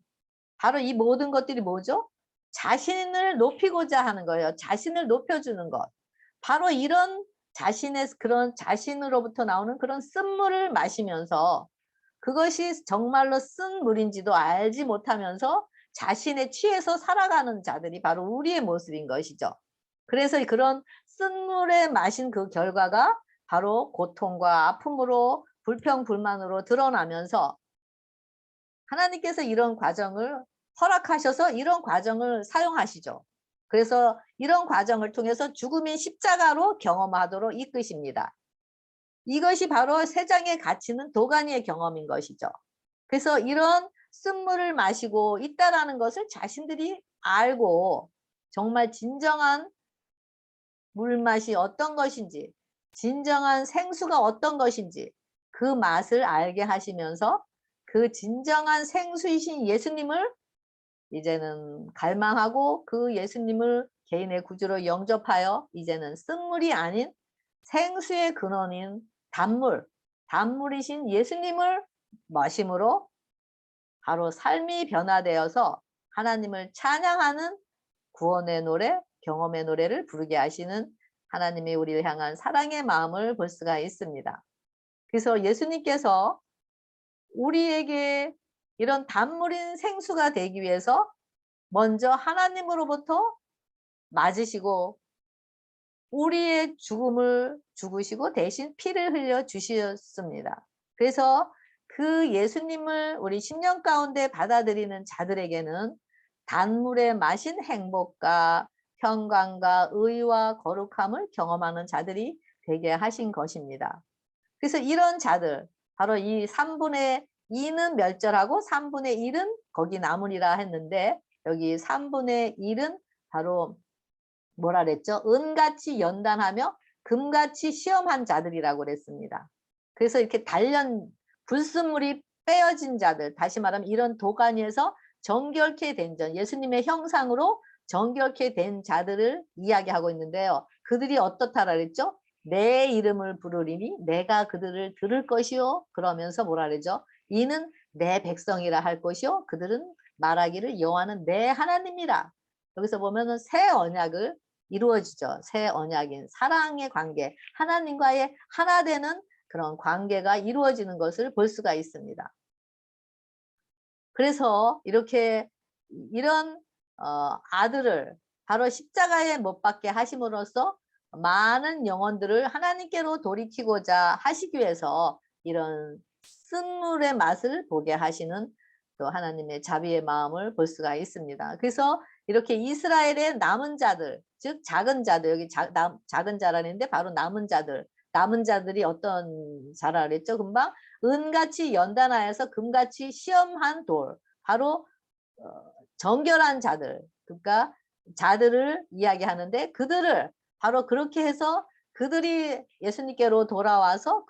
바로 이 모든 것들이 뭐죠? 자신을 높이고자 하는 거예요. 자신을 높여주는 것. 바로 이런 그런 자신으로부터 나오는 그런 쓴물을 마시면서 그것이 정말로 쓴 물인지도 알지 못하면서 자신에 취해서 살아가는 자들이 바로 우리의 모습인 것이죠. 그래서 그런 쓴물에 마신 그 결과가 바로 고통과 아픔으로 불평불만으로 드러나면서, 하나님께서 이런 과정을 허락하셔서 이런 과정을 사용하시죠. 그래서 이런 과정을 통해서 죽음인 십자가로 경험하도록 이끄십니다. 이것이 바로 세 장에 갇히는 도가니의 경험인 것이죠. 그래서 이런 쓴물을 마시고 있다라는 것을 자신들이 알고 정말 진정한 물맛이 어떤 것인지, 진정한 생수가 어떤 것인지 그 맛을 알게 하시면서 그 진정한 생수이신 예수님을 이제는 갈망하고 그 예수님을 개인의 구주로 영접하여 이제는 쓴물이 아닌 생수의 근원인 단물이신 예수님을 마심으로 바로 삶이 변화되어서 하나님을 찬양하는 구원의 노래, 경험의 노래를 부르게 하시는 하나님이 우리를 향한 사랑의 마음을 볼 수가 있습니다. 그래서 예수님께서 우리에게 이런 단물인 생수가 되기 위해서 먼저 하나님으로부터 맞으시고 우리의 죽음을 죽으시고 대신 피를 흘려 주셨습니다. 그래서 그 예수님을 우리 10년 가운데 받아들이는 자들에게는 단물에 마신 행복과 평강과 의와 거룩함을 경험하는 자들이 되게 하신 것입니다. 그래서 이런 자들, 바로 이 3분의 2는 멸절하고 3분의 1은 거기 남으리라 했는데, 여기 3분의 1은 바로 뭐라 그랬죠? 은같이 연단하며 금같이 시험한 자들이라고 그랬습니다. 그래서 이렇게 불순물이 빼어진 자들, 다시 말하면 이런 도가니에서 정결케 된 자, 예수님의 형상으로 정결케 된 자들을 이야기하고 있는데요. 그들이 어떻다라 그랬죠? 내 이름을 부르리니 내가 그들을 들을 것이요. 그러면서 뭐라 그러죠? 이는 내 백성이라 할 것이요. 그들은 말하기를 여호와는 내 하나님이라. 여기서 보면은 새 언약을 이루어지죠. 새 언약인 사랑의 관계, 하나님과의 하나 되는 그런 관계가 이루어지는 것을 볼 수가 있습니다. 그래서 이렇게 이런 아들을 바로 십자가에 못 박게 하심으로써 많은 영혼들을 하나님께로 돌이키고자 하시기 위해서 이런 쓴물의 맛을 보게 하시는 또 하나님의 자비의 마음을 볼 수가 있습니다. 그래서 이렇게 이스라엘의 남은 자들, 즉 작은 자들, 여기 작은 자라는데 바로 남은 자들이 어떤 자라 그랬죠? 금방 은같이 연단하여서 금같이 시험한 돌, 바로 정결한 자들, 그러니까 자들을 이야기하는데, 그들을 바로 그렇게 해서 그들이 예수님께로 돌아와서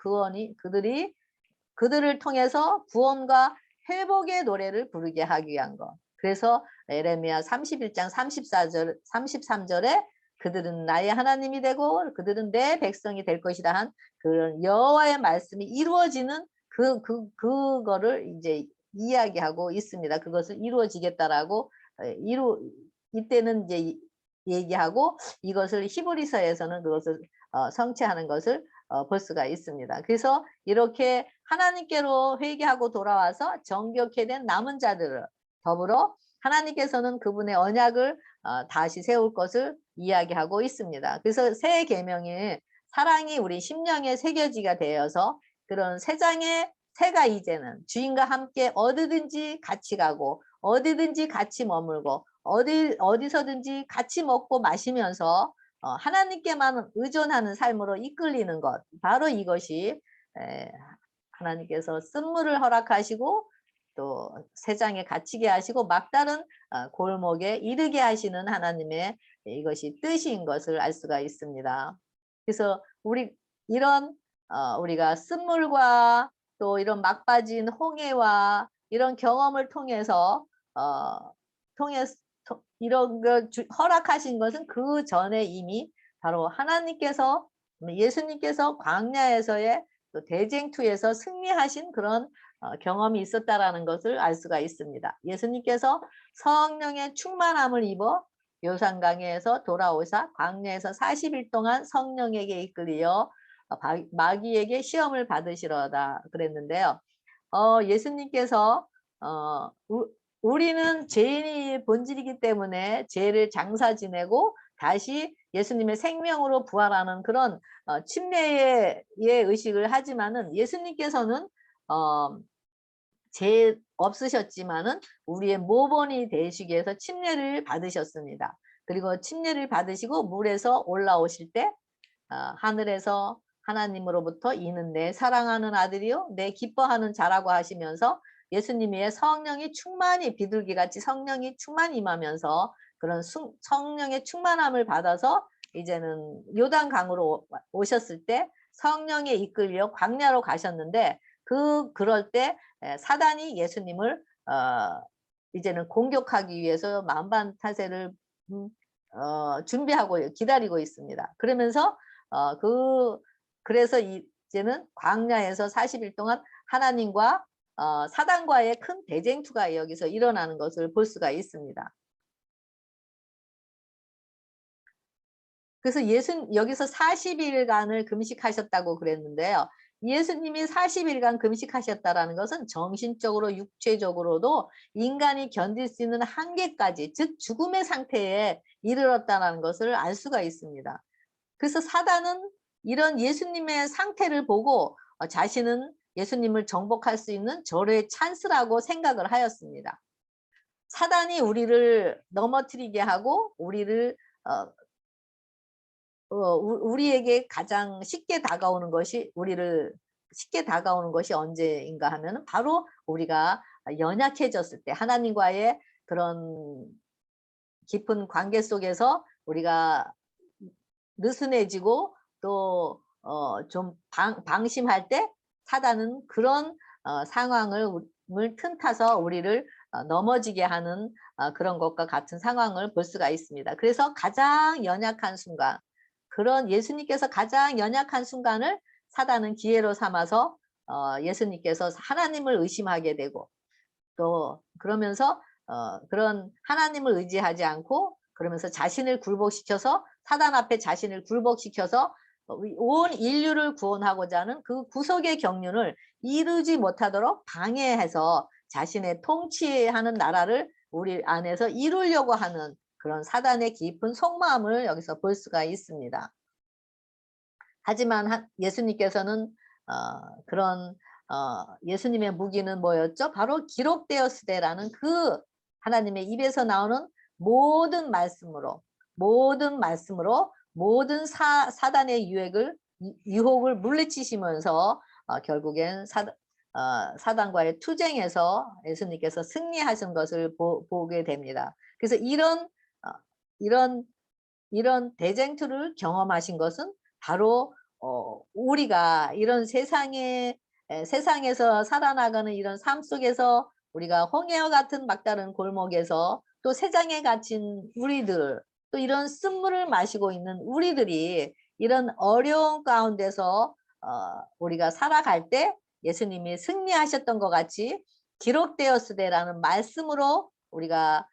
그들을 통해서 구원과 회복의 노래를 부르게 하기 위한 것. 그래서 에레미야 31장 33절에 그들은 나의 하나님이 되고 그들은 내 백성이 될 것이다 한 그런 여호와의 말씀이 이루어지는 그거를 이제 이야기하고 있습니다. 그것을 이루어지겠다라고 이때는 이제 얘기하고, 이것을 히브리서에서는 그것을 성취하는 것을 볼 수가 있습니다. 그래서 이렇게 하나님께로 회개하고 돌아와서 정결케 된 남은 자들을 더불어 하나님께서는 그분의 언약을 다시 세울 것을 이야기하고 있습니다. 그래서 새 계명이 사랑이 우리 심령에 새겨지게 되어서 그런 새가 이제는 주인과 함께 어디든지 같이 가고 어디든지 같이 머물고 어디서든지 같이 먹고 마시면서 하나님께만 의존하는 삶으로 이끌리는 것, 바로 이것이 하나님께서 쓴물을 허락하시고 또 세장에 갇히게 하시고 막다른 골목에 이르게 하시는 하나님의 이것이 뜻인 것을 알 수가 있습니다. 그래서 우리가 쓴물과 또 이런 막빠진 홍해와 이런 경험을 통해서 이런 걸 허락하신 것은 그 전에 이미 바로 하나님께서, 예수님께서 광야에서의 또 대쟁투에서 승리하신 그런 경험이 있었다라는 것을 알 수가 있습니다. 예수님께서 성령의 충만함을 입어 요산강에서 돌아오사 광야에서 40일 동안 성령에게 이끌려 마귀에게 시험을 받으시러다 그랬는데요. 예수님께서 우리는 죄인의 본질이기 때문에 죄를 장사 지내고 다시 예수님의 생명으로 부활하는 그런 침례의 의식을 하지만은, 예수님께서는 죄 없으셨지만은 우리의 모본이 되시기 위해서 침례를 받으셨습니다. 그리고 침례를 받으시고 물에서 올라오실 때 하늘에서 하나님으로부터 이는 내 사랑하는 아들이요 내 기뻐하는 자라고 하시면서 예수님의 성령이 충만히 비둘기같이 성령이 충만히 임하면서 그런 성령의 충만함을 받아서 이제는 요단강으로 오셨을 때 성령에 이끌려 광야로 가셨는데, 그럴 때 사단이 예수님을 이제는 공격하기 위해서 만반타세를 준비하고 기다리고 있습니다. 그러면서 그래서 이제는 광야에서 40일 동안 하나님과 사단과의 큰 대쟁투가 여기서 일어나는 것을 볼 수가 있습니다. 그래서 여기서 40일간을 금식하셨다고 그랬는데요. 예수님이 40일간 금식하셨다라는 것은 정신적으로 육체적으로도 인간이 견딜 수 있는 한계까지, 즉 죽음의 상태에 이르렀다는 것을 알 수가 있습니다. 그래서 사단은 이런 예수님의 상태를 보고 자신은 예수님을 정복할 수 있는 절호의 찬스라고 생각을 하였습니다. 사단이 우리를 넘어뜨리게 하고 우리를 우리에게 가장 쉽게 다가오는 것이 언제인가 하면은 바로 우리가 연약해졌을 때, 하나님과의 그런 깊은 관계 속에서 우리가 느슨해지고 또 좀 방심할 때 사단은 그런 상황을 틈타서 우리를 넘어지게 하는 그런 것과 같은 상황을 볼 수가 있습니다. 그래서 가장 연약한 순간, 그런 예수님께서 가장 연약한 순간을 사단은 기회로 삼아서 예수님께서 하나님을 의심하게 되고, 또 그러면서 그런 하나님을 의지하지 않고 그러면서 자신을 굴복시켜서, 사단 앞에 자신을 굴복시켜서 온 인류를 구원하고자 하는 그 구속의 경륜을 이루지 못하도록 방해해서 자신의 통치하는 나라를 우리 안에서 이루려고 하는 그런 사단의 깊은 속마음을 여기서 볼 수가 있습니다. 하지만 예수님께서는 그런 예수님의 무기는 뭐였죠? 바로 기록되었으되라는 그 하나님의 입에서 나오는 모든 말씀으로 모든 사단의 유혹을 물리치시면서 결국엔 사단과의 투쟁에서 예수님께서 승리하신 것을 보게 됩니다. 그래서 이런 대쟁투를 경험하신 것은 바로 우리가 이런 세상에서 살아나가는 이런 삶 속에서 우리가 홍해와 같은 막다른 골목에서 또 세상에 갇힌 우리들, 또 이런 쓴물을 마시고 있는 우리들이 이런 어려운 가운데서 우리가 살아갈 때 예수님이 승리하셨던 것 같이 기록되었으되라는 말씀으로 우리가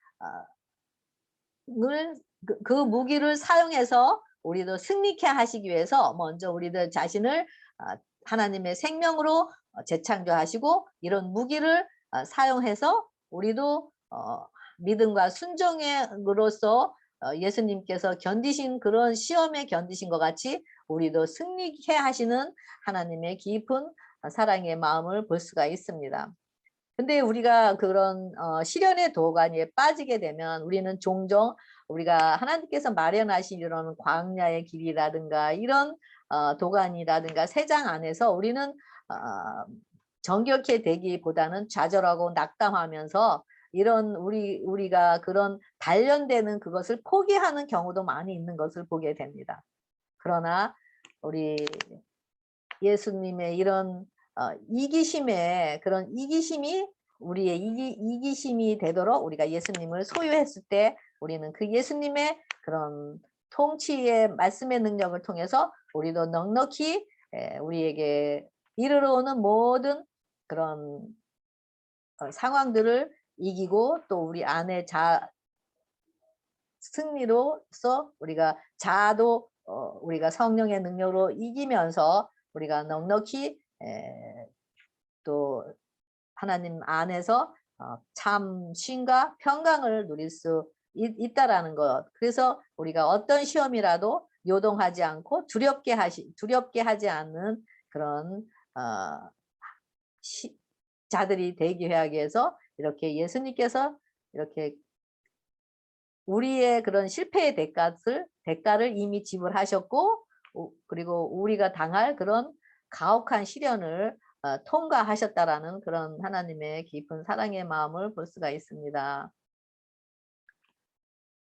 그 무기를 사용해서 우리도 승리케 하시기 위해서 먼저 우리들 자신을 하나님의 생명으로 재창조하시고, 이런 무기를 사용해서 우리도 믿음과 순종으로서 예수님께서 견디신 그런 시험에 견디신 것 같이 우리도 승리케 하시는 하나님의 깊은 사랑의 마음을 볼 수가 있습니다. 근데 우리가 그런 시련의 도가니에 빠지게 되면 우리는 종종 우리가 하나님께서 마련하신 이런 광야의 길이라든가 이런 도가니라든가 세장 안에서 우리는 정결케 되기보다는 좌절하고 낙담하면서 이런 우리가 그런 단련되는 그것을 포기하는 경우도 많이 있는 것을 보게 됩니다. 그러나 우리 예수님의 이런 그런 이기심이 우리의 이기심이 되도록 우리가 예수님을 소유했을 때 우리는 그 예수님의 그런 통치의 말씀의 능력을 통해서 우리도 넉넉히 우리에게 이르러 오는 모든 그런 상황들을 이기고, 또 우리 안에 승리로서 우리가 자아도 우리가 성령의 능력으로 이기면서 우리가 넉넉히 또 하나님 안에서 참 쉼과 평강을 누릴 수 있다라는 것. 그래서 우리가 어떤 시험이라도 요동하지 않고 두렵게 하지 않는 그런 자들이 되기 위해서 이렇게 예수님께서 이렇게 우리의 그런 실패의 대가를 이미 지불하셨고, 그리고 우리가 당할 그런 가혹한 시련을 통과하셨다라는 그런 하나님의 깊은 사랑의 마음을 볼 수가 있습니다.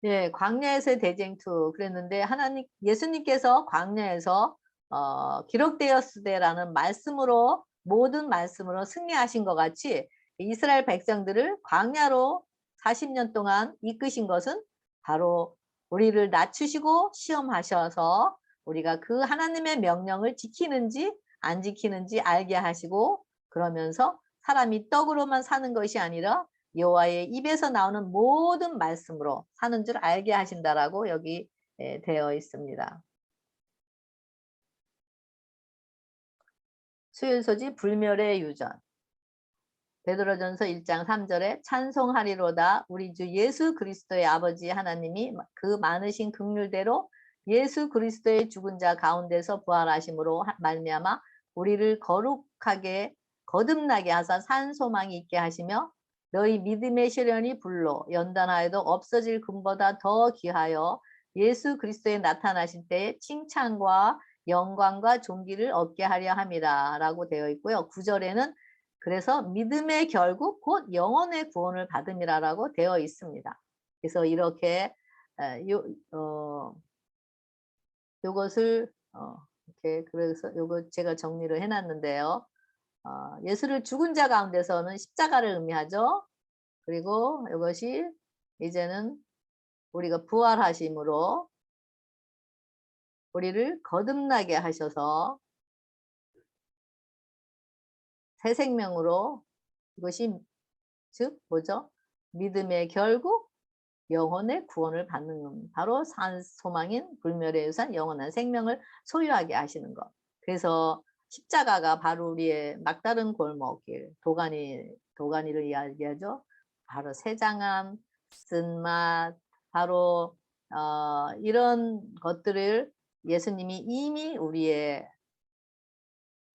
예, 광야에서의 대쟁투 그랬는데 예수님께서 광야에서 기록되었으되라는 말씀으로, 모든 말씀으로 승리하신 것 같이 이스라엘 백성들을 광야로 40년 동안 이끄신 것은 바로 우리를 낮추시고 시험하셔서 우리가 그 하나님의 명령을 지키는지 안 지키는지 알게 하시고, 그러면서 사람이 떡으로만 사는 것이 아니라 여호와의 입에서 나오는 모든 말씀으로 사는 줄 알게 하신다라고 여기 되어 있습니다. 수요일소지 불멸의 유전. 베드로전서 1장 3절에 찬송하리로다 우리 주 예수 그리스도의 아버지 하나님이 그 많으신 긍휼대로 예수 그리스도의 죽은 자 가운데서 부활하심으로 말미암아 우리를 거룩하게 거듭나게 하사 산 소망이 있게 하시며 너희 믿음의 시련이 불로 연단하여도 없어질 금보다 더 귀하여 예수 그리스도에 나타나실 때에 칭찬과 영광과 존귀를 얻게 하려 함이라 라고 되어 있고요. 9절에는 그래서 믿음의 결국 곧 영혼의 구원을 받음이라 라고 되어 있습니다. 그래서 이렇게 요것을 이렇게 그래서 요거 제가 정리를 해놨는데요. 예수를 죽은 자 가운데서는 십자가를 의미하죠. 그리고 이것이 이제는 우리가 부활하심으로 우리를 거듭나게 하셔서 새 생명으로 이것이 즉 뭐죠? 믿음의 결국 영혼의 구원을 받는 바로 산 소망인 불멸의 유산 영원한 생명을 소유하게 하시는 것. 그래서 십자가가 바로 우리의 막다른 골목길 도가니를 이야기하죠. 바로 세장함, 쓴맛, 바로 이런 것들을 예수님이 이미 우리의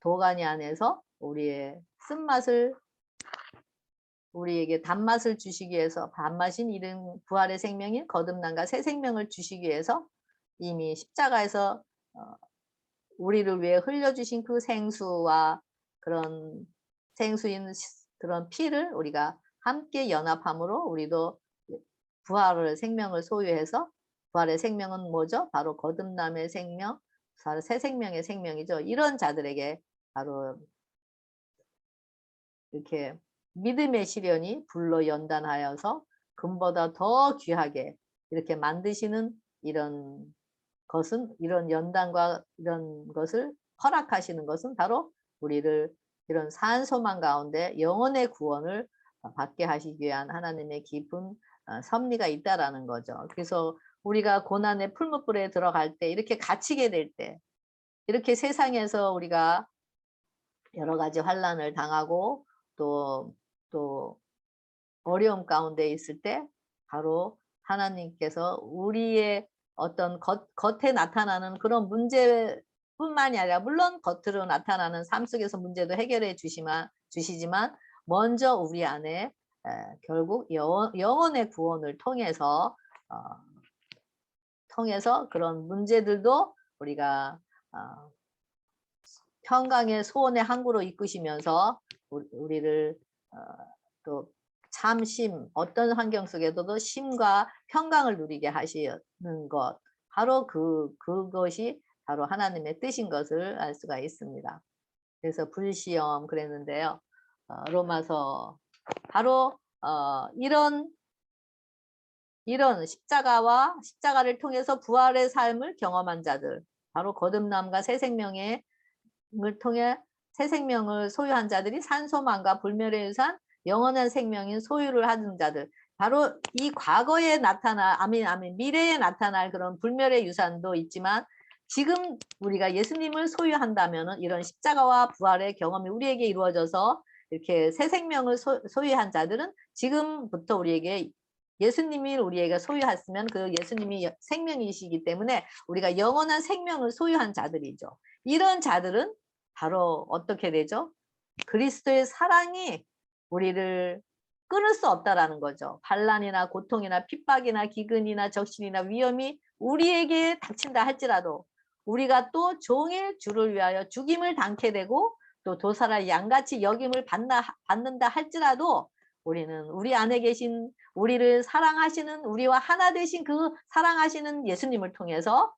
도가니 안에서 우리의 쓴맛을 우리에게 단맛을 주시기 위해서 단맛인 이름 부활의 생명인 거듭남과 새 생명을 주시기 위해서 이미 십자가에서 우리를 위해 흘려주신 그 생수와 그런 생수인 그런 피를 우리가 함께 연합함으로 우리도 부활의 생명을 소유해서 부활의 생명은 뭐죠? 바로 거듭남의 생명, 바로 새 생명의 생명이죠. 이런 자들에게 바로 이렇게 믿음의 시련이 불로 연단하여서 금보다 더 귀하게 이렇게 만드시는 이런 것은 이런 연단과 이런 것을 허락하시는 것은 바로 우리를 이런 산소망 가운데 영혼의 구원을 받게 하시기 위한 하나님의 깊은 섭리가 있다라는 거죠. 그래서 우리가 고난의 풀무불에 들어갈 때 이렇게 갇히게 될 때 이렇게 세상에서 우리가 여러 가지 환난을 당하고 또 어려움 가운데 있을 때 바로 하나님께서 우리의 어떤 겉에 나타나는 그런 문제뿐만이 아니라 물론 겉으로 나타나는 삶 속에서 문제도 해결해 주시지만 먼저 우리 안에 결국 영혼의 구원을 통해서 그런 문제들도 우리가 평강의 소원의 항구로 이끄시면서 우리를 또 참심 어떤 환경 속에서도 심과 평강을 누리게 하시는 것 바로 그것이 바로 하나님의 뜻인 것을 알 수가 있습니다. 그래서 불시험 그랬는데요. 로마서 바로 이런 십자가를 통해서 부활의 삶을 경험한 자들 바로 거듭남과 새 생명을 통해 새 생명을 소유한 자들이 산소망과 불멸의 유산 영원한 생명인 소유를 하는 자들 바로 이 과거에 미래에 나타날 그런 불멸의 유산도 있지만 지금 우리가 예수님을 소유한다면 이런 십자가와 부활의 경험이 우리에게 이루어져서 이렇게 새 생명을 소유한 자들은 지금부터 우리에게 예수님이 우리에게 소유했으면 그 예수님이 생명이시기 때문에 우리가 영원한 생명을 소유한 자들이죠. 이런 자들은 바로 어떻게 되죠? 그리스도의 사랑이 우리를 끊을 수 없다라는 거죠. 반란이나 고통이나 핍박이나 기근이나 적신이나 위험이 우리에게 닥친다 할지라도 우리가 또 종일 주를 위하여 죽임을 당케 되고 또 도살할 양같이 여김을 받는다 할지라도 우리는 우리 안에 계신 우리를 사랑하시는 우리와 하나 되신 그 사랑하시는 예수님을 통해서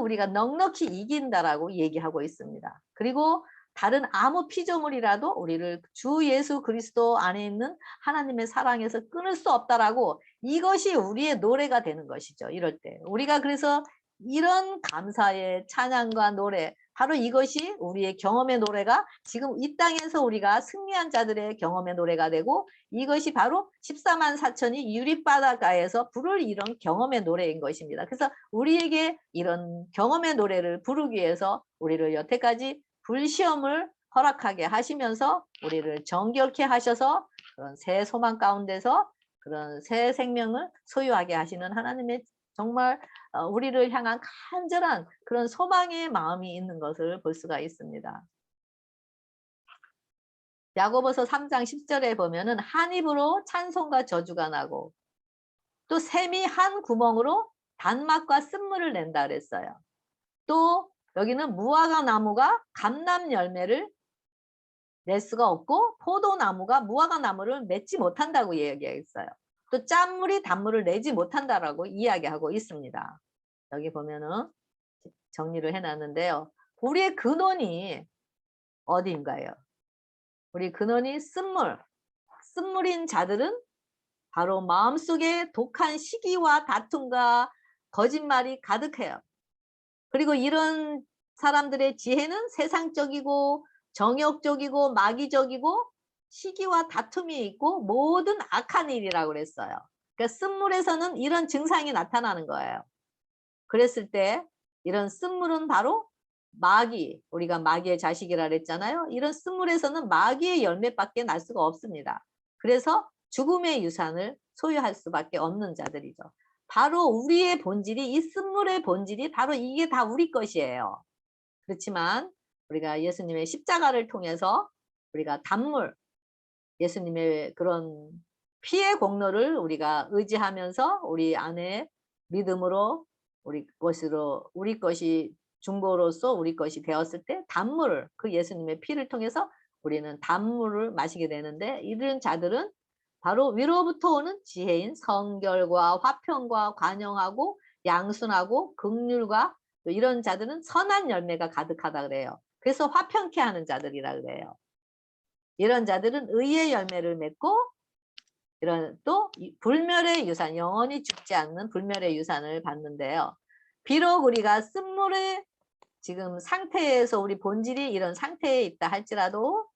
우리가 넉넉히 이긴다라고 얘기하고 있습니다. 그리고 다른 아무 피조물이라도 우리를 주 예수 그리스도 안에 있는 하나님의 사랑에서 끊을 수 없다라고 이것이 우리의 노래가 되는 것이죠. 이럴 때 우리가 그래서 이런 감사의 찬양과 노래 바로 이것이 우리의 경험의 노래가 지금 이 땅에서 우리가 승리한 자들의 경험의 노래가 되고 이것이 바로 14만 4천이 유리바닷가에서 부를 이런 경험의 노래인 것입니다. 그래서 우리에게 이런 경험의 노래를 부르기 위해서 우리를 여태까지 불시험을 허락하게 하시면서 우리를 정결케 하셔서 그런 새 소망 가운데서 그런 새 생명을 소유하게 하시는 하나님의 정말 우리를 향한 간절한 그런 소망의 마음이 있는 것을 볼 수가 있습니다. 야고보서 3장 10절에 보면은 한 입으로 찬송과 저주가 나고 또 샘이 한 구멍으로 단맛과 쓴물을 낸다 그랬어요. 또 여기는 무화과 나무가 감람 열매를 낼 수가 없고 포도나무가 무화과 나무를 맺지 못한다고 이야기했어요. 또 짠물이 단물을 내지 못한다라고 이야기하고 있습니다. 여기 보면은 정리를 해놨는데요. 우리의 근원이 어디인가요? 우리 근원이 쓴물. 쓴물인 자들은 바로 마음속에 독한 시기와 다툼과 거짓말이 가득해요. 그리고 이런 사람들의 지혜는 세상적이고 정욕적이고 마귀적이고 시기와 다툼이 있고 모든 악한 일이라고 그랬어요. 그러니까 쓴물에서는 이런 증상이 나타나는 거예요. 그랬을 때 이런 쓴물은 바로 마귀, 우리가 마귀의 자식이라 그랬잖아요. 이런 쓴물에서는 마귀의 열매밖에 날 수가 없습니다. 그래서 죽음의 유산을 소유할 수밖에 없는 자들이죠. 바로 우리의 본질이, 이 쓴물의 본질이 바로 이게 다 우리 것이에요. 그렇지만 우리가 예수님의 십자가를 통해서 우리가 단물, 예수님의 그런 피의 공로를 우리가 의지하면서 우리 안에 믿음으로 우리 것이 중보로서 우리 것이 되었을 때 단물, 그 예수님의 피를 통해서 우리는 단물을 마시게 되는데, 이런 자들은 바로 위로부터 오는 지혜인 성결과 화평과 관용하고 양순하고 긍휼과, 또 이런 자들은 선한 열매가 가득하다 그래요. 그래서 화평케 하는 자들이라 그래요. 이런 자들은 의의 열매를 맺고, 이런 또 불멸의 유산, 영원히 죽지 않는 불멸의 유산을 받는데요. 비록 우리가 쓴물의 지금 상태에서 우리 본질이 이런 상태에 있다 할지라도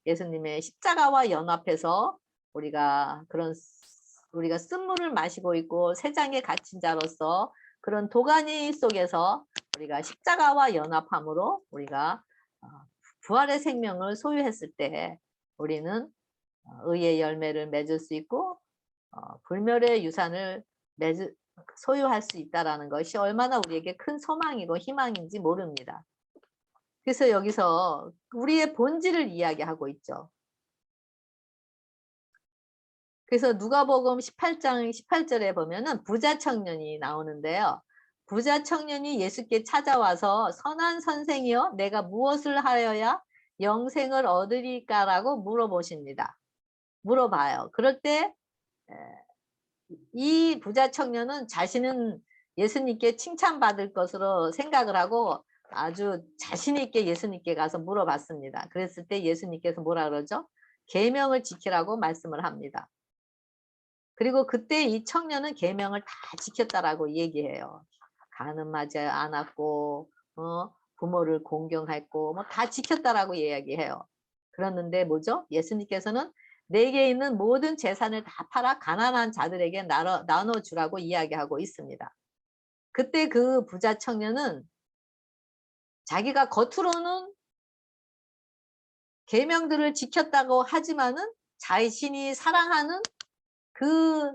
예수님의 십자가와 연합해서 우리가 쓴물을 마시고 있고 세상에 갇힌 자로서 그런 도가니 속에서 우리가 십자가와 연합함으로 우리가 부활의 생명을 소유했을 때 우리는 의의 열매를 맺을 수 있고 불멸의 유산을 소유할 수 있다는 것이 얼마나 우리에게 큰 소망이고 희망인지 모릅니다. 그래서 여기서 우리의 본질을 이야기하고 있죠. 그래서 누가복음 18장 18절에 보면은 부자 청년이 나오는데요. 부자 청년이 예수께 찾아와서 선한 선생이여 내가 무엇을 하여야 영생을 얻으리까라고 물어봐요. 그럴 때 이 부자 청년은 자신은 예수님께 칭찬받을 것으로 생각을 하고 아주 자신 있게 예수님께 가서 물어봤습니다. 그랬을 때 예수님께서 뭐라 그러죠? 계명을 지키라고 말씀을 합니다. 그리고 그때 이 청년은 계명을 다 지켰다라고 얘기해요. 간음하지 않았고 부모를 공경했고 뭐 다 지켰다라고 이야기해요. 그랬는데 뭐죠? 예수님께서는 내게 있는 모든 재산을 다 팔아 가난한 자들에게 나눠주라고 이야기하고 있습니다. 그때 그 부자 청년은 자기가 겉으로는 계명들을 지켰다고 하지만은 자신이 사랑하는 그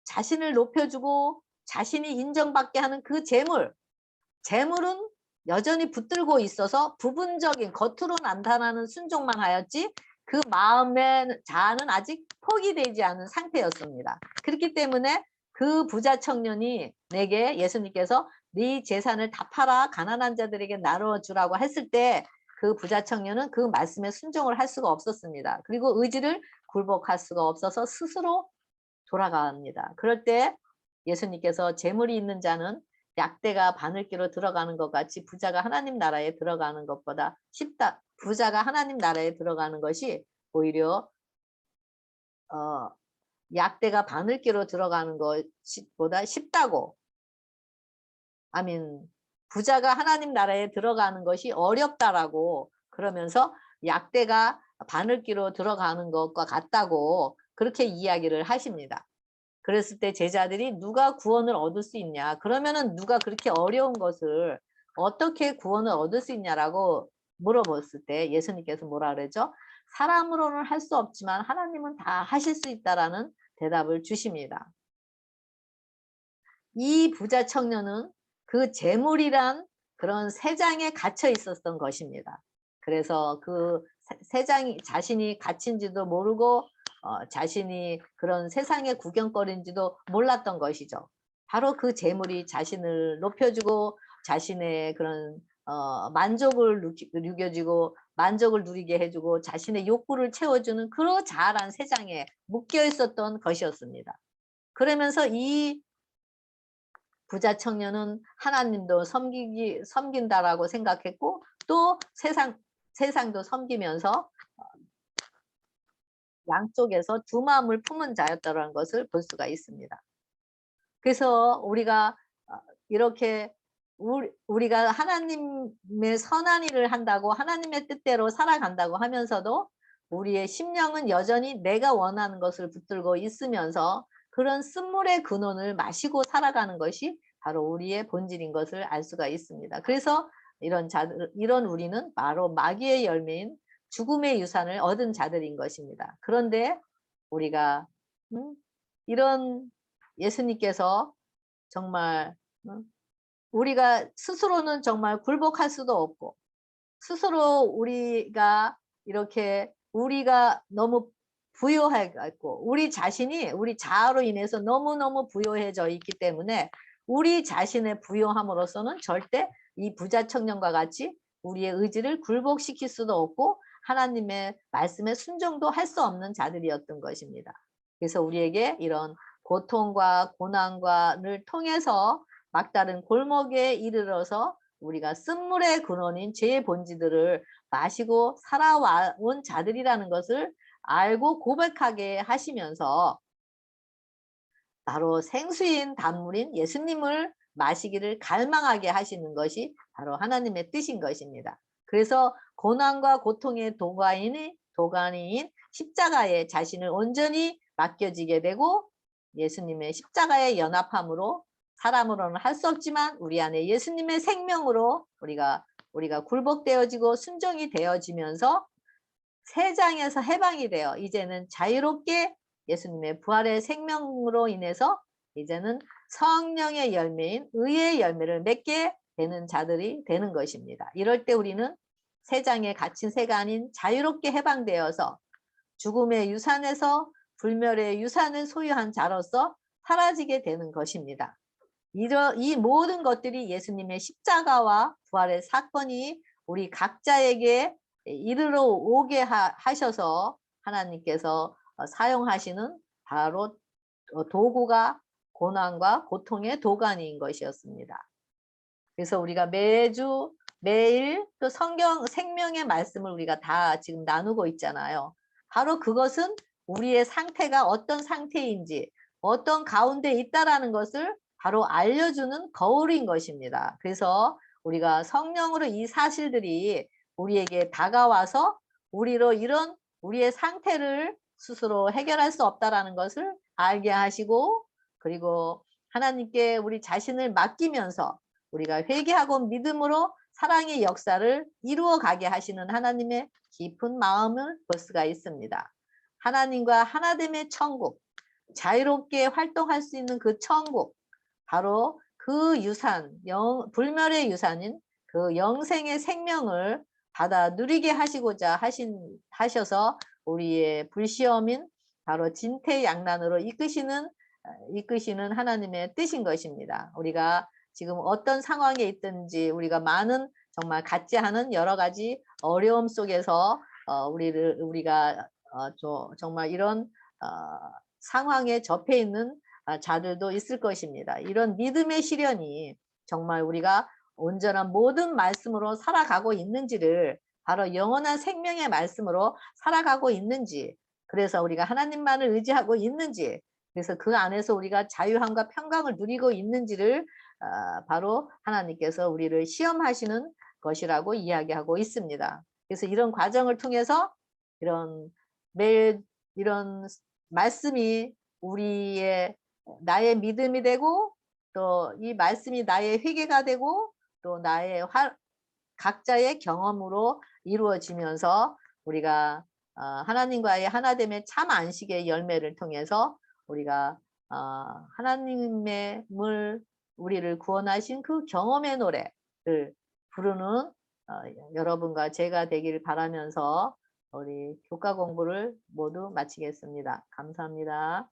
자신을 높여주고 자신이 인정받게 하는 그 재물은 여전히 붙들고 있어서 부분적인 겉으로 나타나는 순종만 하였지 그 마음의 자아는 아직 포기되지 않은 상태였습니다. 그렇기 때문에 그 부자 청년이 내게 예수님께서 네 재산을 다 팔아 가난한 자들에게 나눠주라고 했을 때 그 부자 청년은 그 말씀에 순종을 할 수가 없었습니다. 그리고 의지를 굴복할 수가 없어서 스스로 돌아갑니다. 그럴 때 예수님께서 재물이 있는 자는 약대가 바늘기로 들어가는 것 같이 부자가 하나님 나라에 들어가는 것보다 쉽다. 부자가 하나님 나라에 들어가는 것이 오히려 약대가 바늘기로 들어가는 것보다 쉽다고. 부자가 하나님 나라에 들어가는 것이 어렵다라고 그러면서 약대가 바늘기로 들어가는 것과 같다고 그렇게 이야기를 하십니다. 그랬을 때 제자들이 누가 구원을 얻을 수 있냐? 그러면은 누가 그렇게 어려운 것을 어떻게 구원을 얻을 수 있냐라고 물어봤을 때 예수님께서 뭐라 그러죠? 사람으로는 할 수 없지만 하나님은 다 하실 수 있다라는 대답을 주십니다. 이 부자 청년은 그 재물이란 그런 세장에 갇혀 있었던 것입니다. 그래서 그 세상이 자신이 갇힌지도 모르고 자신이 그런 세상의 구경거리인지도 몰랐던 것이죠. 바로 그 재물이 자신을 높여주고 자신의 그런 만족을 누겨주고 만족을 누리게 해주고 자신의 욕구를 채워주는 그런 자아란 세상에 묶여 있었던 것이었습니다. 그러면서 이 부자 청년은 하나님도 섬긴다라고 생각했고 또 세상도 섬기면서 양쪽에서 두 마음을 품은 자였다는 것을 볼 수가 있습니다. 그래서 우리가 이렇게 우리가 하나님의 선한 일을 한다고 하나님의 뜻대로 살아간다고 하면서도 우리의 심령은 여전히 내가 원하는 것을 붙들고 있으면서 그런 쓴물의 근원을 마시고 살아가는 것이 바로 우리의 본질인 것을 알 수가 있습니다. 그래서 이런 우리는 바로 마귀의 열매인 죽음의 유산을 얻은 자들인 것입니다. 그런데 우리가 이런 예수님께서 정말 우리가 스스로는 정말 굴복할 수도 없고 스스로 우리가 이렇게 우리가 너무 부요해갖고 우리 자신이 우리 자아로 인해서 너무너무 부요해져 있기 때문에 우리 자신의 부요함으로서는 절대 이 부자 청년과 같이 우리의 의지를 굴복시킬 수도 없고 하나님의 말씀에 순종도 할 수 없는 자들이었던 것입니다. 그래서 우리에게 이런 고통과 고난과를 통해서 막다른 골목에 이르러서 우리가 쓴물의 근원인 죄의 본질들을 마시고 살아온 자들이라는 것을 알고 고백하게 하시면서 바로 생수인 단물인 예수님을 마시기를 갈망하게 하시는 것이 바로 하나님의 뜻인 것입니다. 그래서 고난과 고통의 도가니인 십자가에 자신을 온전히 맡겨지게 되고 예수님의 십자가의 연합함으로 사람으로는 할 수 없지만 우리 안에 예수님의 생명으로 우리가 굴복되어지고 순종이 되어지면서 세장에서 해방이 되어 이제는 자유롭게 예수님의 부활의 생명으로 인해서 이제는 성령의 열매인 의의 열매를 맺게 되는 자들이 되는 것입니다. 이럴 때 우리는 세장에 갇힌 새가 아닌 자유롭게 해방되어서 죽음의 유산에서 불멸의 유산을 소유한 자로서 사라지게 되는 것입니다. 이 모든 것들이 예수님의 십자가와 부활의 사건이 우리 각자에게 이르러 오게 하셔서 하나님께서 사용하시는 바로 도구가 고난과 고통의 도가니인 것이었습니다. 그래서 우리가 매일 또 생명의 말씀을 우리가 다 지금 나누고 있잖아요. 바로 그것은 우리의 상태가 어떤 상태인지 어떤 가운데 있다라는 것을 바로 알려주는 거울인 것입니다. 그래서 우리가 성령으로 이 사실들이 우리에게 다가와서 이런 우리의 상태를 스스로 해결할 수 없다라는 것을 알게 하시고 그리고 하나님께 우리 자신을 맡기면서 우리가 회개하고 믿음으로 사랑의 역사를 이루어 가게 하시는 하나님의 깊은 마음을 볼 수가 있습니다. 하나님과 하나됨의 천국, 자유롭게 활동할 수 있는 그 천국, 바로 그 유산, 불멸의 유산인 그 영생의 생명을 받아 누리게 하시고자 하셔서 우리의 불시험인 바로 진퇴양난으로 이끄시는 하나님의 뜻인 것입니다. 우리가 지금 어떤 상황에 있든지 우리가 많은 정말 같지 않은 여러 가지 어려움 속에서 우리가 정말 이런 상황에 접해 있는 자들도 있을 것입니다. 이런 믿음의 시련이 정말 우리가 온전한 모든 말씀으로 살아가고 있는지를 바로 영원한 생명의 말씀으로 살아가고 있는지 그래서 우리가 하나님만을 의지하고 있는지 그래서 그 안에서 우리가 자유함과 평강을 누리고 있는지를 바로 하나님께서 우리를 시험하시는 것이라고 이야기하고 있습니다. 그래서 이런 과정을 통해서 매일 이런 말씀이 나의 믿음이 되고 또 이 말씀이 나의 회개가 되고 또 나의 각자의 경험으로 이루어지면서 우리가 하나님과의 하나됨의 참 안식의 열매를 통해서 우리가 하나님의 우리를 구원하신 그 경험의 노래를 부르는 여러분과 제가 되길 바라면서 우리 교과 공부를 모두 마치겠습니다. 감사합니다.